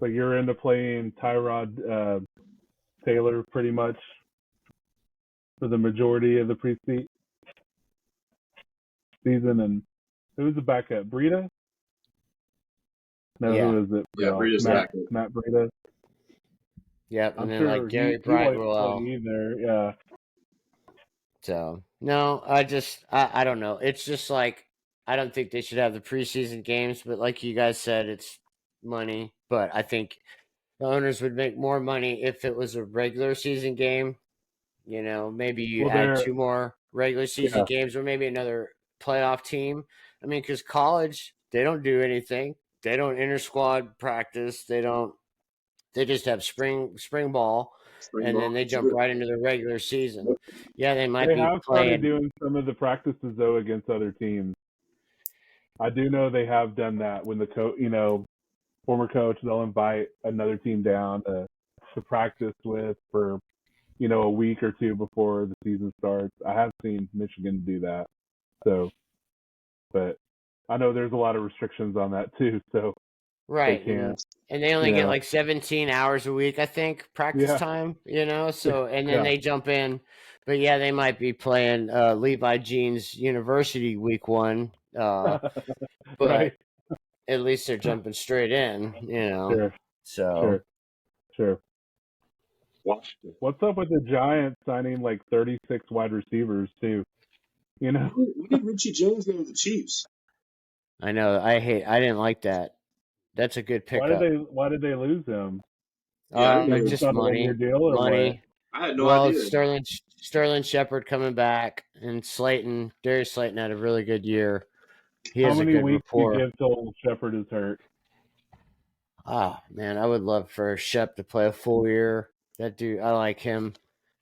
So you're into playing Tyrod Taylor pretty much for the majority of the preseason, and who's the backup? Breida? No, Yeah. who is it? Yeah, Breida's backup. Matt Breida. Yep, and I'm then like sure Gary he likes Brightwell. playing there. Yeah. So no, I don't know. It's just like I don't think they should have the preseason games, but like you guys said, it's money. But I think the owners would make more money if it was a regular season game. You know, maybe you Well, add they're 2 more regular season yeah. games, or maybe another playoff team. I mean, because college, they don't do anything. They don't inter squad practice. They don't. They just have spring ball, Spring and ball. then they jump right into the regular season. Yeah, they might They be have started playing. doing some of the practices though against other teams. I do know they have done that when the former coach, they'll invite another team down to practice with for a week or two before the season starts. I have seen Michigan do that. So, but I know there's a lot of restrictions on that too. So they Right, can't. and they only get like 17 hours a week, I think, practice Yeah. time. You know, so and then Yeah. they jump in. But yeah, they might be playing Levi Jeans University week 1. But Right. at least they're jumping straight in. You know, Sure. so Sure. Washington. What's up with the Giants signing like 36 wide receivers too? You know, When did Richie James go to the Chiefs? I know I didn't like that. That's a good pickup. why did they lose him? Yeah, I didn't Like know. just Just on a 1 year money, deal or what? money. I had no Well, idea. it's Sterling Shepard coming back, and Darius Slayton had a really good year. He How has a many good weeks do you rapport. give till Shepard is hurt? Ah, man, I would love for Shep to play a full year. That dude, I like him.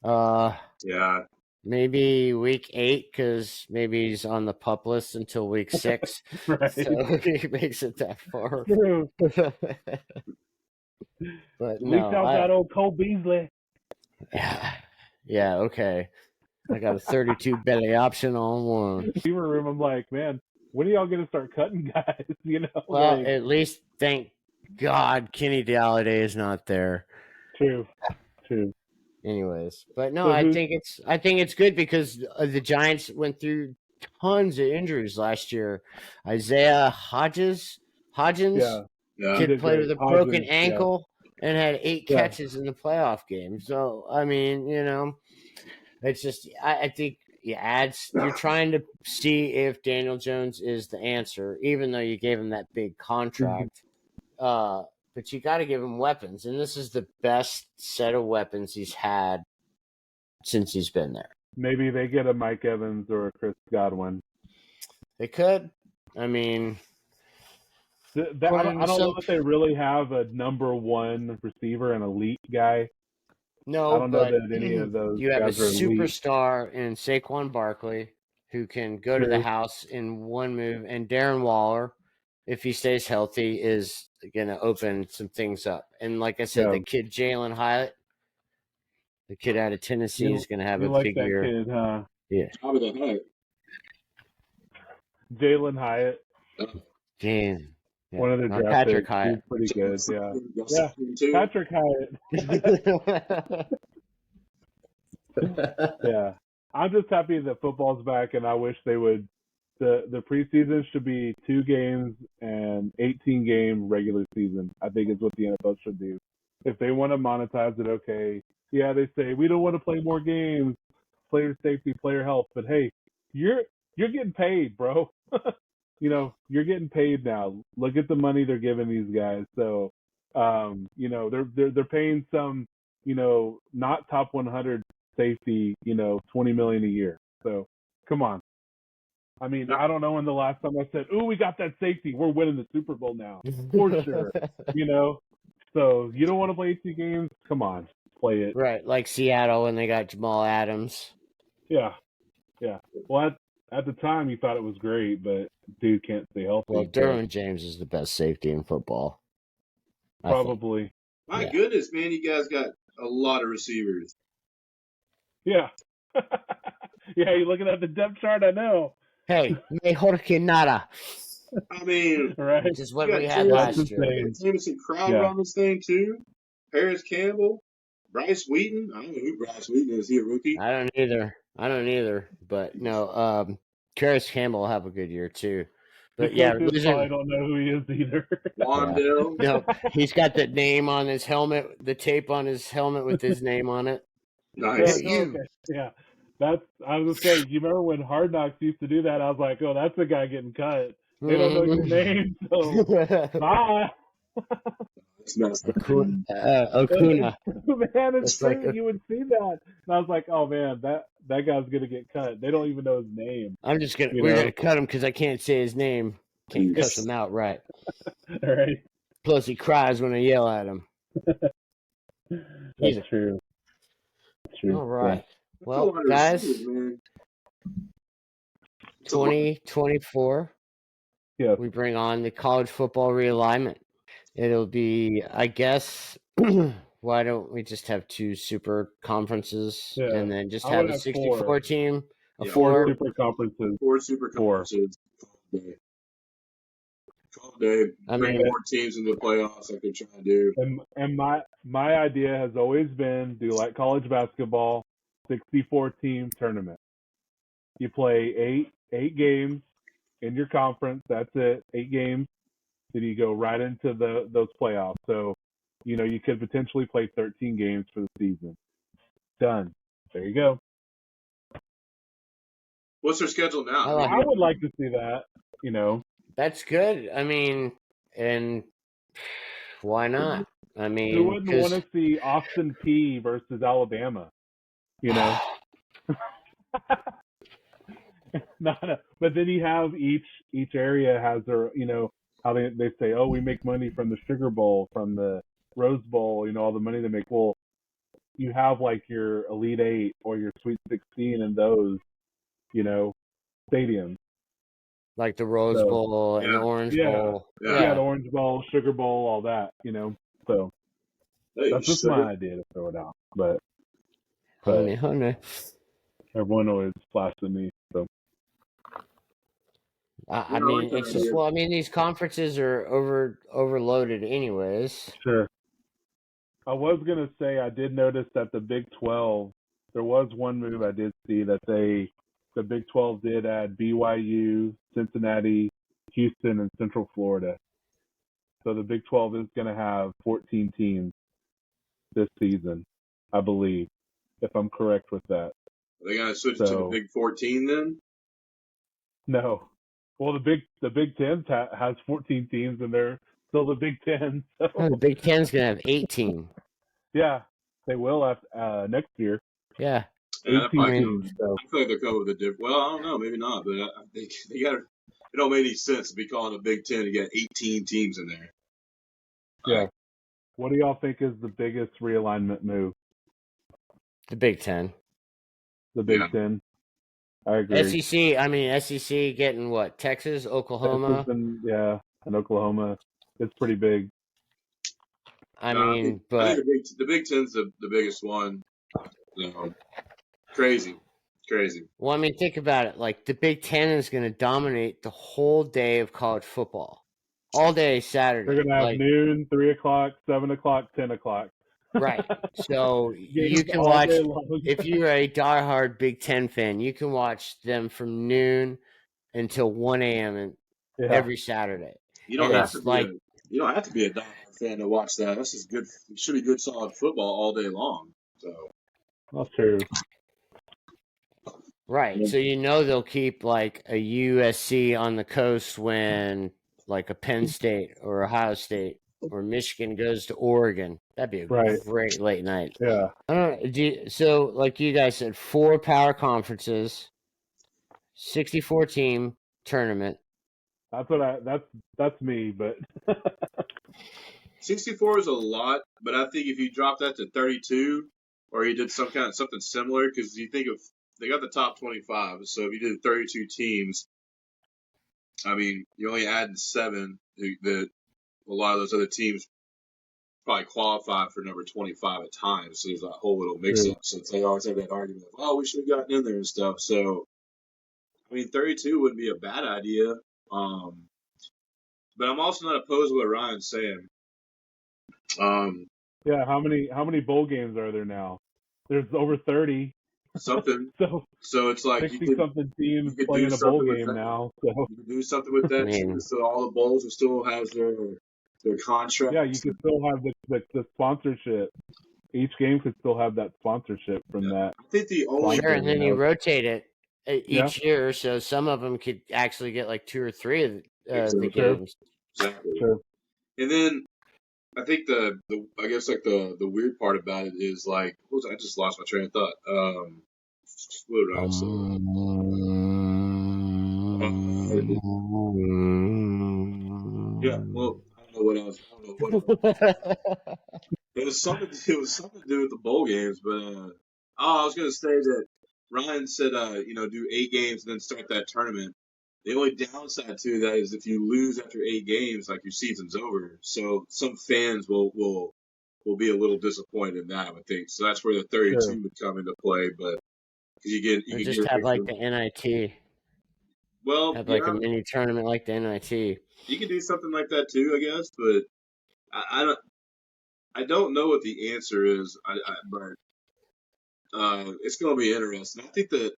Yeah. Maybe week 8 because maybe he's on the pup list until week 6, Right. so he makes it that far. True. But Leaked no, out that old Cole Beasley. yeah, okay. I got a 32 belly option on one. Receiver room. I'm like, man, when are y'all gonna start cutting guys? Well, Like, at least thank God Kenny Galladay is not there. true. Anyways, but no, So I think it's good because the Giants went through tons of injuries last year. Isaiah Hodgins Yeah, he kid did played great. with a broken Hodgins, yeah, ankle and had 8 yeah. catches in the playoff game. So I mean, it's just I think you're trying to see if Daniel Jones is the answer, even though you gave him that big contract. But you got to give him weapons, and this is the best set of weapons he's had since he's been there. Maybe they get a Mike Evans or a Chris Godwin. They could. I mean, I don't know that they really have a number one receiver, an elite guy. No, I don't know but that any of those you have a guys are elite. superstar in Saquon Barkley who can go to the True. house in one move, and Darren Waller, if he stays healthy, is going to open some things up. And like I said, Yeah. the kid Jalen Hyatt, the kid out of Tennessee, is going to have You a like big that year. kid, huh? Yeah. Probably the heck. Jalen Hyatt, Damn. Yeah. one of their draft Patrick picks. Hyatt. He's pretty good. Yeah. Yeah. Patrick Hyatt. Yeah. I'm just happy that football's back, and I wish they would. The preseason should be 2 games and 18-game regular season. I think is what the NFL should do. If they want to monetize it, okay. Yeah, they say we don't want to play more games, player safety, player health. But hey, you're getting paid, bro. You're getting paid now. Look at the money they're giving these guys. So, they're paying some, not top 100 safety, $20 million a year. So, come on. I mean, I don't know when the last time I said, "Ooh, we got that safety. We're winning the Super Bowl now for sure." So you don't want to play 18 games? Come on, play it. Right, like Seattle when they got Jamal Adams. Yeah. Well, at the time you thought it was great, but dude can't stay healthy. Well, Derwin James is the best safety in football. Probably. My goodness, man, you guys got a lot of receivers. Yeah. Yeah, you're looking at the depth chart, I know. Hey, mejor que nada. I mean, right? Which is what we had last year. Jameson Crowder on this thing too. Paris Campbell, Bryce Wheaton. I don't know who Bryce Wheaton is. He a rookie? I don't either. But no, Paris Campbell will have a good year too. The But yeah, coaches losing. probably don't know who he is either. Wandale. No, he's got the name on his helmet, the tape on his helmet with his name on it. Nice. Hey, you. Okay, yeah. I was gonna say, you remember when Hard Knocks used to do that? I was like, oh, that's the guy getting cut. They don't know your name, so bye. It's messed up. Okuna. Man, it's It's like true. You would see that, and I was like, oh man, that guy's gonna get cut. They don't even know his name. I'm just gonna. You We're know? gonna cut him because I can't say his name. Can't cuss him out right. All right. Plus, he cries when I yell at him. That's true. That's true. All right. That's Well, a lot of guys, receivers, man. 2024, Yeah. we bring on the college football realignment. It'll be, I guess, why don't we just have 2 super conferences Yeah. and then just I have would a have 64 4. team, a Yeah, 4 4? super conferences. 4 super conferences. Call it a day. I Bring mean, more teams into the playoffs like they're trying to do. And my idea has always been do like college basketball, 64 team tournament. You play eight games in your conference. That's it. 8 games. Then you go right into those playoffs. So, you could potentially play 13 games for the season. Done. There you go. What's their schedule now? I would like to see that. that's good. I mean, and why not? I mean, who wouldn't want to see Austin P versus Alabama? But then you have each area has their how they say, oh, we make money from the Sugar Bowl, from the Rose Bowl, all the money they make. Well, you have like your Elite Eight or your Sweet 16 in those stadiums, like the Rose Bowl and the Orange Bowl. Yeah, the Orange Bowl, Sugar Bowl, all that. So that's just my idea to throw it out. But honey. Everyone always flashes at me. So I mean, it's just these conferences are overloaded anyways. Sure. I was gonna say I did notice that the Big 12, there was one move I did see that the Big 12 did add BYU, Cincinnati, Houston, and Central Florida. So the Big 12 is gonna have 14 teams this season, I believe, if I'm correct with that. Are they gonna switch to the Big 14 then? No. Well, the Big 10 has 14 teams, and they're still the Big 10. So. Oh, the Big 10's gonna have 18. Yeah, they will after next year. Yeah. 18 teams. So. I feel like they're coming with a different. Well, I don't know, maybe not, but they got to. It don't make any sense to be calling a Big 10 to get 18 teams in there. Yeah. What do y'all think is the biggest realignment move? The Big 10. The Big 10. I agree. SEC getting what? Texas, Oklahoma? Texas and Oklahoma. It's pretty big. I think the Big 10's the biggest one. Crazy. Well, I mean, think about it. Like, the Big 10 is going to dominate the whole day of college football. All day Saturday. They're going to have noon, 3 o'clock, 7 o'clock, 10 o'clock. Right. So you can watch, if you're a diehard Big 10 fan, you can watch them from noon until 1 a.m. every Saturday. You don't have to be a diehard fan to watch that. This is good. It should be good, solid football all day long. So that's true. Right. So they'll keep like a USC on the coast when like a Penn State or Ohio State or Michigan goes to Oregon. That'd be a great late night. Yeah. I don't know. So like you guys said, 4 power conferences, 64 team tournament. That's me, but 64 is a lot, but I think if you drop that to 32 or you did something similar, because you think of they got the top 25, so if you did 32 teams, I mean, you only add 7 that a lot of those other teams probably qualify for number 25 at times. So there's a whole little mix-up. So they always have that argument of, oh, we should have gotten in there and stuff. So, I mean, 32 wouldn't be a bad idea. But I'm also not opposed to what Ryan's saying. Yeah, how many bowl games are there now? There's over 30. something. So So it's like 60-something teams you could do playing a bowl something with game that. now. So You could do something with I that too. mean, So all the bowls will still have their yeah, contracts. you could still have the sponsorship. Each game could still have that sponsorship from that I think the only sure, sponsor. and then you rotate it Yeah, each year, so some of them could actually get like 2 or 3 of the exactly, sure, games. exactly. sure. And then I think the I guess like the weird part about it is like I just lost my train of thought. What did I say? Yeah, well, I don't know what else. I don't know what it was something. It was something to do with the bowl games, but I was gonna say that Ryan said do 8 games and then start that tournament. The only downside to that is if you lose after 8 games, like your season's over. So some fans will be a little disappointed in that, I would think. So that's where the 32 Sure. would come into play, but because you Or can just get have away like from. the NIT. Well, Have like a yeah, mini tournament like the NIT. you can do something like that too, I guess. But I don't know what the answer is. But it's going to be interesting. I think that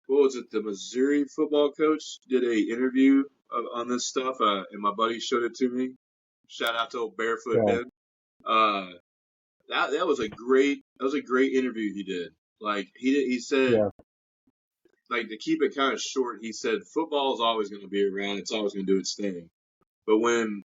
what was it? The Missouri football coach did a interview on this stuff, and my buddy showed it to me. Shout out to old Barefoot Yeah, Ben. Uh, that was a great interview he did. Like he said, yeah, like to keep it kind of short, he said football is always going to be around. It's always going to do its thing. But when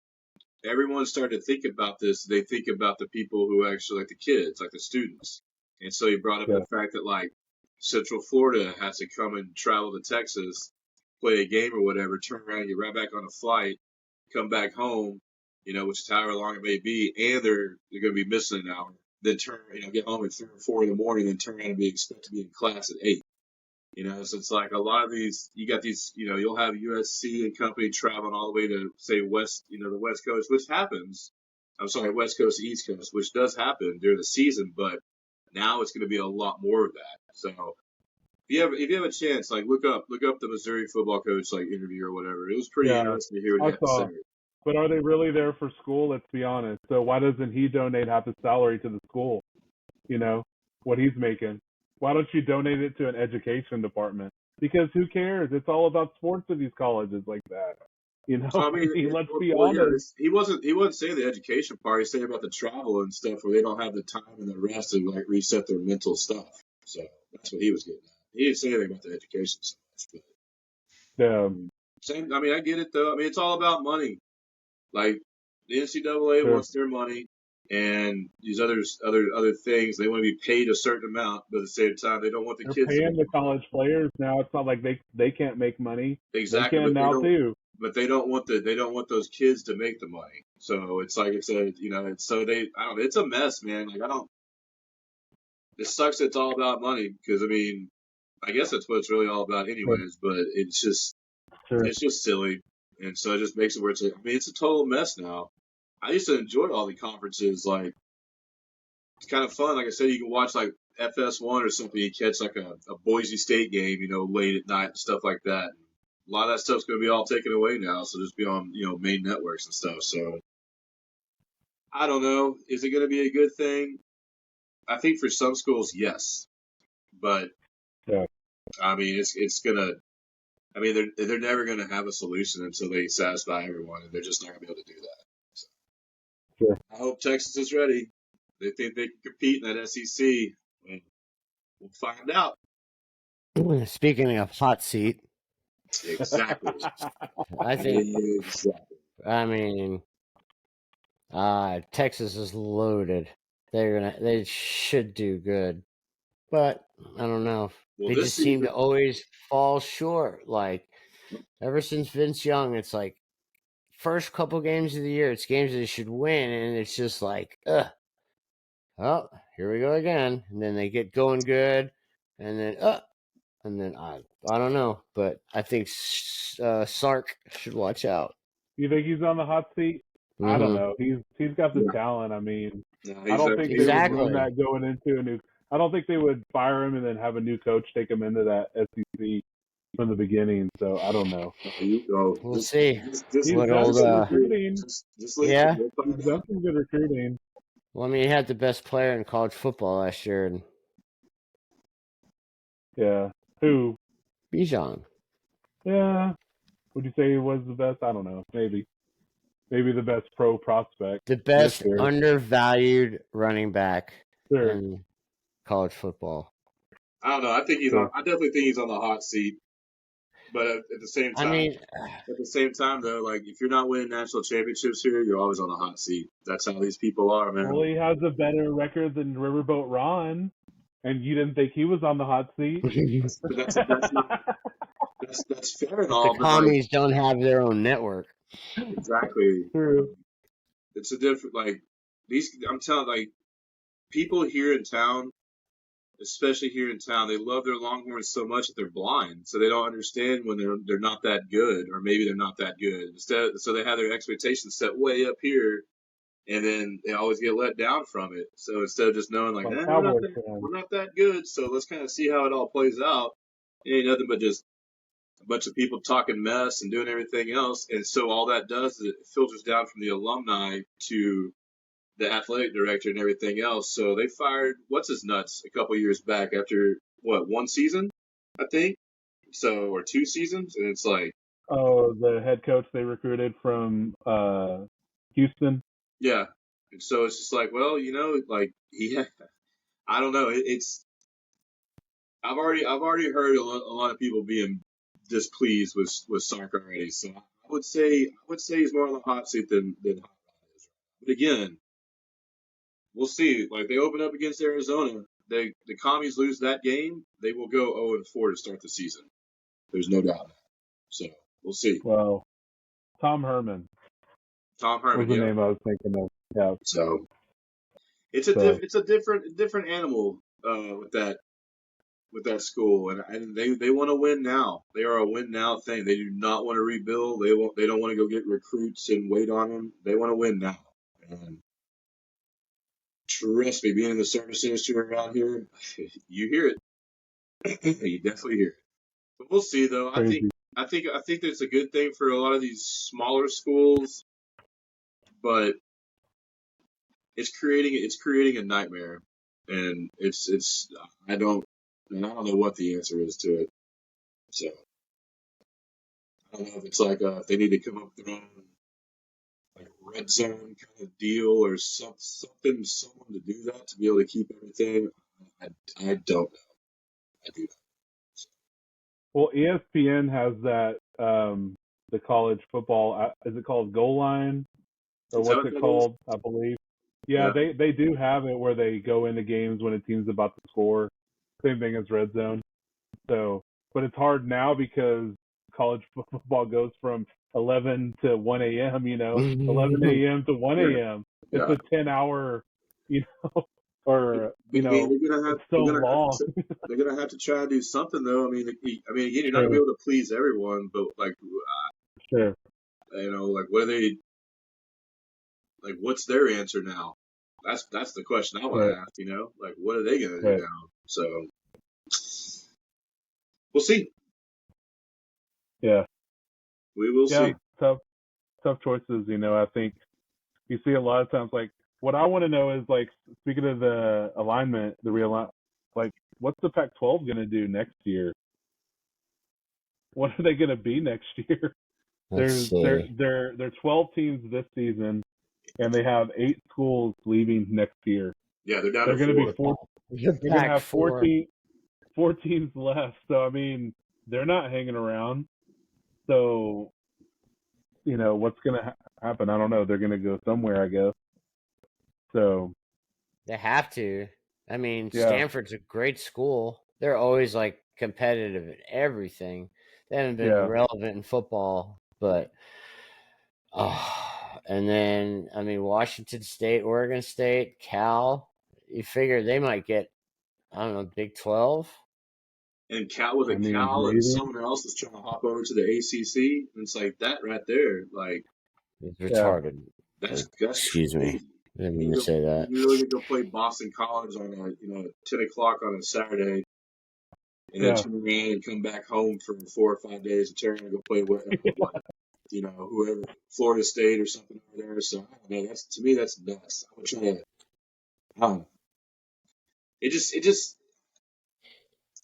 everyone started to think about this, they think about the people who actually like the kids, like the students. And so he brought up yeah, the fact that like Central Florida has to come and travel to Texas, play a game or whatever, turn around, get right back on a flight, come back home, which is however long it may be, and they're going to be missing an hour. Then get home at 3 or 4 in the morning, then turn around and be expected to be in class at 8. So it's like a lot of these, you got these, you'll have USC and company traveling all the way to say the West Coast, which happens. I'm sorry, West Coast to East Coast, which does happen during the season, but now it's going to be a lot more of that. So if you have a chance, like look up the Missouri football coach like interview or whatever. It was pretty yeah. interesting to hear what he I had to say. saw. But are they really there for school? Let's be honest. So why doesn't he donate half his salary to the school? You know what he's making. Why don't you donate it to an education department? Because who cares? It's all about sports at these colleges like that. I I mean, mean, let's be yeah, honest. he wasn't saying the education part. He's saying about the travel and stuff where they don't have the time and the rest to like reset their mental stuff. So that's what he was getting at. He didn't say anything about the education so much, but Um, same. I mean, I get it though. I mean, it's all about money. Like the NCAA sure. wants their money, and these other things they want to be paid a certain amount, but at the same time they don't want the They're kids to paying make the money. college players now. It's not like they can't make money. They Exactly, can but they now don't. too. But they don't want those kids to make the money. So it's like it's a it's so they I don't know, it's a mess, man. Like I don't. It sucks. It's all about money because I mean I guess that's what it's really all about, Sure. anyways. But Sure. it's just silly, and so it just makes it where I mean it's a total mess now. I used to enjoy all the conferences. Like it's kind of fun. Like I said, you can watch like FS1 or something. You catch like a Boise State game, late at night and stuff like that. A lot of that stuff's going to be all taken away now, so just be on main networks and stuff. So I don't know. Is it going to be a good thing? I think for some schools, yes, but Yeah. I mean it's gonna. I mean they're never going to have a solution until they satisfy everyone, and they're just not going to be able to do that. So Sure. I hope Texas is ready. They think they can compete in that SEC. And we'll find out. Speaking of hot seat, Exactly. I think Exactly. I mean Texas is loaded. They should do good. But I don't know. Well, They this just seem to season, always fall short. Like ever since Vince Young, it's like first couple games of the year, it's games they should win, and it's just like, oh, here we go again. And then they get going good, and then I don't know, but I think Sark should watch out. You think he's on the hot seat? I don't know. He's got the yeah, talent. I mean, no, I don't think they would run Exactly. that going into a new. I don't think they would fire him and then have a new coach take him into that SEC from the beginning. So I don't know. We'll see. Just He's What done old? some recruiting. just Yeah. We'll He's find done out. some good recruiting. Well, I mean, he had the best player in college football last year, and Yeah. Who? Bijan. Yeah. Would you say he was the best? I don't know. Maybe. Maybe the best pro prospect The this best year. undervalued running back Sure. in college football. I don't know. I think Sure. I definitely think he's on the hot seat. But at the same I time, mean, though, like if you're not winning national championships here, you're always on the hot seat. That's how these people are, man. Well, he has a better record than Riverboat Ron, and you didn't think he was on the hot seat. That's not that's fair and but the all, but like commies don't have their own network. exactly, True. it's a different like these. I'm telling like people here in town, especially here in town, they love their Longhorns so much that they're blind, so they don't understand when they're not that good, or maybe they're not that good. Instead, so they have their expectations set way up here, and then they always get let down from it. So instead of just knowing like, Like Cowboys we're fans. not that good, so let's kind of see how it all plays out. It ain't nothing but just a bunch of people talking mess and doing everything else, and so all that does is it filters down from the alumni to the athletic director and everything else. So they fired what's his nuts a couple years back after what, one season, I think, so, or 2 seasons, and it's like, Oh, the head coach they recruited from Houston. yeah. And so it's just like, well, like I don't know. It's I've already heard a lot of people being displeased with Sark already. So I would say he's more on the hot seat than Hot Rod is. But again, we'll see. Like they open up against Arizona, the commies lose that game, they will go 0-4 to start the season. There's no doubt. So we'll see. Well, Tom Herman Tom was Herman, the yeah. name I was thinking of. Yeah. So So it's a different animal with that school, and they want to win now. They are a win now thing. They do not want to rebuild. They don't want to go get recruits and wait on them. They want to win now. And trust me, being in the service industry around here, you hear it. You definitely hear it. But we'll see, though. crazy. I think that's a good thing for a lot of these smaller schools, but it's creating a nightmare, and it's I don't know what the answer is to it. So I don't know if it's like if they need to come up with their own like red zone kind of deal or someone to do that to be able to keep everything. I don't know. I do not. Well, ESPN has that the college football. Is it called Goal Line or Is that what's what it that is? called? I believe. Yeah, Yeah. they do have it where they go into games when a team's about to score. Same thing as red zone. So, but it's hard now because college football goes from 11 to 1 a.m. 11 a.m. to 1 Yeah. a.m. It's Yeah. a 10-hour, or I mean, it's so long. they're gonna have to try to do something though. I mean, again, you're not gonna be True. able to please everyone, but like, Sure. like, what are they like? What's their answer now? That's the question I want Right. to ask. Like, what are they gonna do Right. now? So we'll see. Yeah. We will Yeah. see. Tough choices. I think you see a lot of times. Like, what I want to know is, like, speaking of the alignment, the realignment, like, what's the Pac-12 going to do next year? What are they going to be next year? let's see. They're 12 teams this season, and they have 8 schools leaving next year. Yeah, they're down They're to going to be 4. The They're going to have Pac-4. 4 teams left. So I mean, they're not hanging around. So what's going to happen? I don't know. They're going to go somewhere, I guess. So They have to. I mean, yeah, Stanford's a great school. They're always like competitive at everything. They haven't been yeah. relevant in football, but and then I mean Washington State, Oregon State, Cal. You figure they might get I don't know Big 12. And Cal was I a mean, Cal, and maybe. someone else is trying to hop over to the ACC. And it's like that right there. Like It's Yeah, retarded. that's Excuse me. crazy. I didn't mean to say that. You really need to go play Boston College on 10 o'clock on a Saturday, and then yeah. turn around and come back home for 4 or 5 days and turn around and go play whoever, Florida State or something over there. So I don't know. To me that's nuts. I would try to. I don't know. It just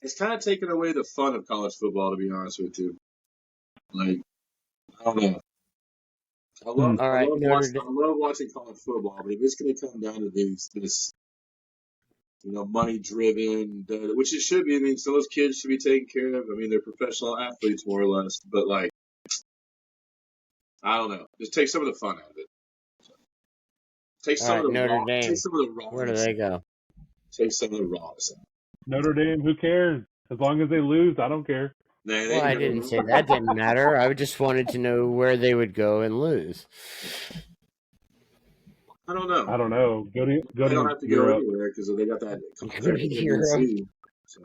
it's kind of taken away the fun of college football, to be honest with you. Like, I don't know. I love, All I right, love Notre watching, Dame. I love watching college football, but if it's going to come down to this, money driven, which it should be. I mean, some of those kids should be taken care of. I mean, they're professional athletes more or less, but like, I don't know. Just take some of the fun out of it. Take All some of right, the Notre raw. Take Dame. some of the Where do rawness. they go? Take some of the rawness out. Notre Dame, who cares? As long as they lose, I don't care. Nah, Well, I didn't say that didn't matter. I just wanted to know where they would go and lose. I don't know. I don't know. Go They don't to have to go Europe. anywhere because they got that Go contract to with Europe. NBC. So,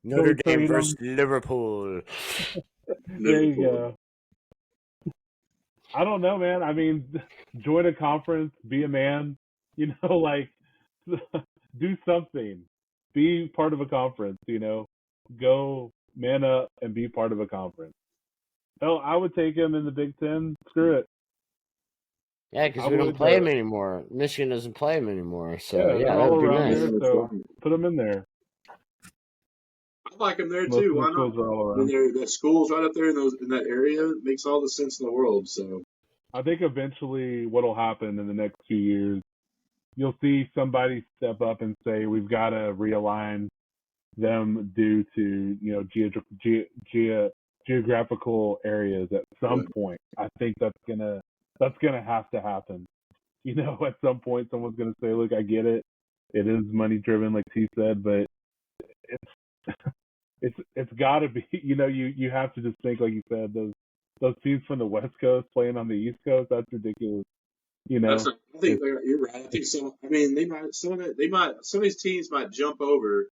Notre Dame Tatum. versus Liverpool. There you go. I don't know, man. I mean, join a conference, be a man. You know, like do something. Be part of a conference. You know, go man up and be part of a conference. Hell, I would take him in the Big Ten. Screw it. Yeah, because I we don't would, play them anymore. Michigan doesn't play them anymore. So, Yeah, yeah, they're that all would be around nice. there, so put them in there. I like them there Most too. of the Why schools not? are all I mean, around. that school's right up there in that area. It makes all the sense in the world. So I think eventually what'll happen in the next few years, you'll see somebody step up and say we've got to realign them due to geographical areas at some point. I think that's gonna have to happen. You know, at some point someone's gonna say, look, I get it. It is money driven, like T said, but it's got to be. You know, you have to just think, like you said, those teams from the West Coast playing on the East Coast. That's ridiculous. You know, I think you're right. I think some. I mean, some of these teams might jump over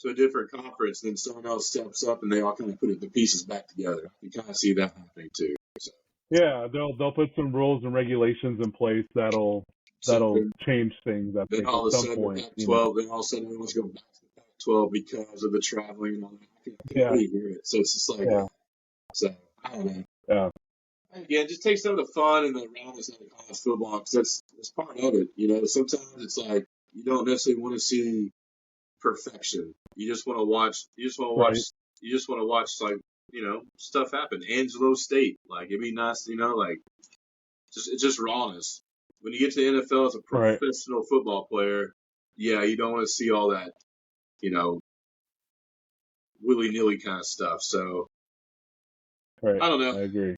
to a different conference, and then someone else steps up, and they all kind of put the pieces back together. You kind of see that happening too. So. Yeah, they'll put some rules and regulations in place that'll change things. I then think all at of a some sudden, point. the Pac-12. Then all of a sudden, everyone's going back to the Pac-12 because of the traveling and all that. I can already hear it. So it's just like, so I don't know. Yeah. Again, just take some of the fun and the rawness out of college football because that's part of it. You know, sometimes it's like you don't necessarily want to see perfection. You just want to watch. You just want to watch. You just want to watch like stuff happen. Angelo State, like it'd be nice. Like it's just rawness. When you get to the NFL as a professional football player, yeah, you don't want to see all that, willy nilly kind of stuff. So I don't know. I agree.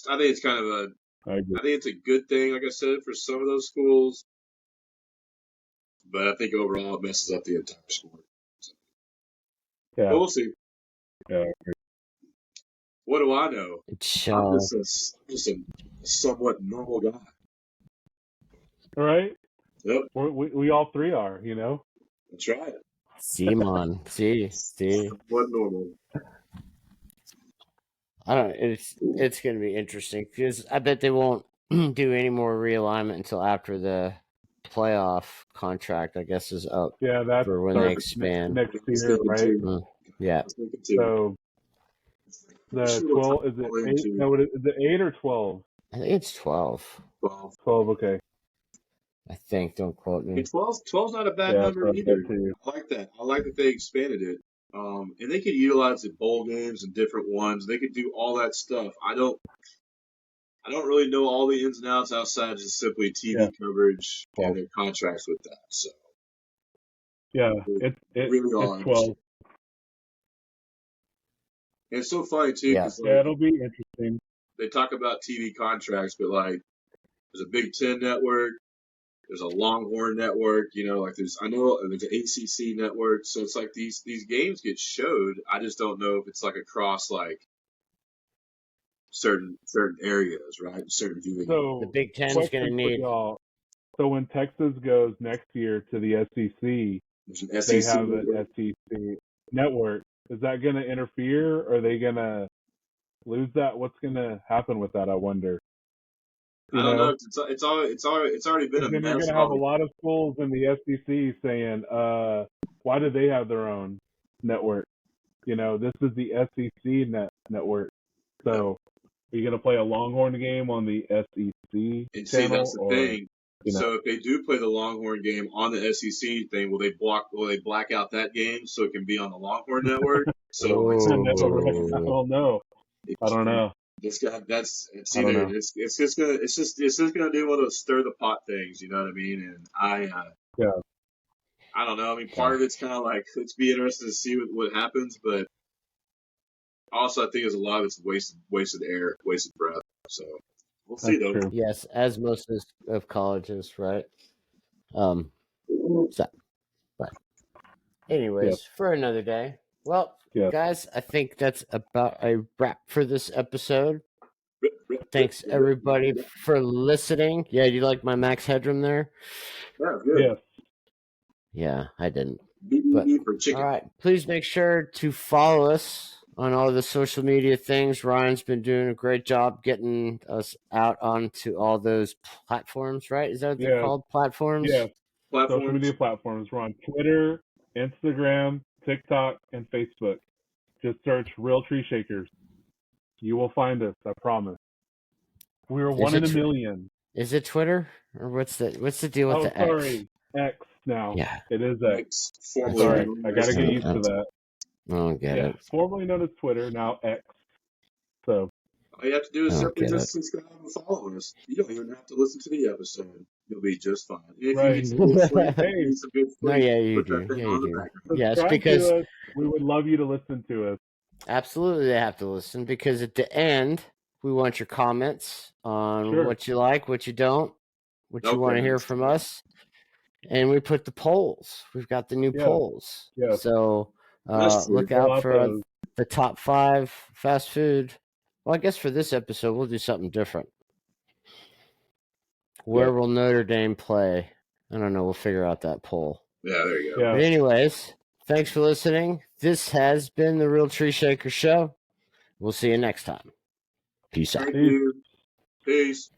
I think it's kind of a. I think it's a good thing, like I said, for some of those schools. But I think overall it messes up the entire sport. So. Yeah. But we'll see. Yeah, I agree. What do I know? I'm just a somewhat normal guy. All right. Yep. We all three are, you know. That's right. Simon, see. Somewhat normal. I don't. It's going to be interesting because I bet they won't do any more realignment until after the playoff contract, I guess, is up. Yeah, that's for when they expand next year, right? Yeah. So the 12 is it 8? No, is it 8 or 12? I think it's 12. 12. Okay. I think. Don't quote me. 12's not a bad number either. I like that. I like that they expanded it. And they could utilize the bowl games and different ones. They could do all that stuff. I don't really know all the ins and outs outside just simply TV coverage and their contracts with that. So yeah, it's really 12. And it's so funny too because it'll be interesting. They talk about TV contracts, but like there's a Big Ten network, there's a Longhorn network, like there's an ACC network. So it's like these games get showed. I just don't know if it's like across like certain areas, right? Certain viewing. So the Big Ten is going to need. So when Texas goes next year to the SEC, they have an SEC network. Is that going to interfere? Or are they going to lose that? What's going to happen with that? I wonder. I don't know. It's already been a mess. Then you're going to have a lot of schools in the SEC saying, "Why do they have their own network? This is the SEC network. So, are you going to play a Longhorn game on the SEC and channel? See, that's the thing. So if they do play the Longhorn game on the SEC thing, will they black out that game so it can be on the Longhorn network? So like, I don't know. I don't know. It's just gonna do one of those stir the pot things, you know what I mean? And I don't know. I mean, part of it's kind of like, let's be interested to see what happens, but also I think there's a lot of it's wasted air, wasted breath. So we'll see though. True. Yes, as most of colleges, right? But anyways, for another day. Well, guys, I think that's about a wrap for this episode. Thanks everybody for listening. Yeah, you like my max headroom there? Yeah, good. Yes. Yeah, I didn't. But, for chicken. All right, please make sure to follow us on all the social media things. Ryan's been doing a great job getting us out onto all those platforms, right? Is that what they're called? Platforms? Yeah. Social media platforms. We're on Twitter, Instagram, TikTok, and Facebook. Just search Real Tree Shakers. You will find us, I promise. We were one in a million. Is it Twitter? Or what's the deal with the X? Oh, sorry. X now. Yeah. It is X. Sorry, I got to get used to that. I don't get it. Formerly known as Twitter, now X. So all you have to do is simply just subscribe and follow us. You don't even have to listen to the episode. You'll be just fine. If you need some good sleep, no, yeah, you do. Yeah, you do. Yes, because we would love you to listen to us. Absolutely, they have to listen, because at the end, we want your comments on what you like, what you don't, what you want to hear from us. And we put the polls. We've got the new polls. Yeah. So look out for the top 5 fast food. Well, I guess for this episode, we'll do something different. Where will Notre Dame play? I don't know. We'll figure out that poll. Yeah, there you go. Yeah. But anyways, thanks for listening. This has been the Real Tree Shaker Show. We'll see you next time. Peace out. Thank you. Peace.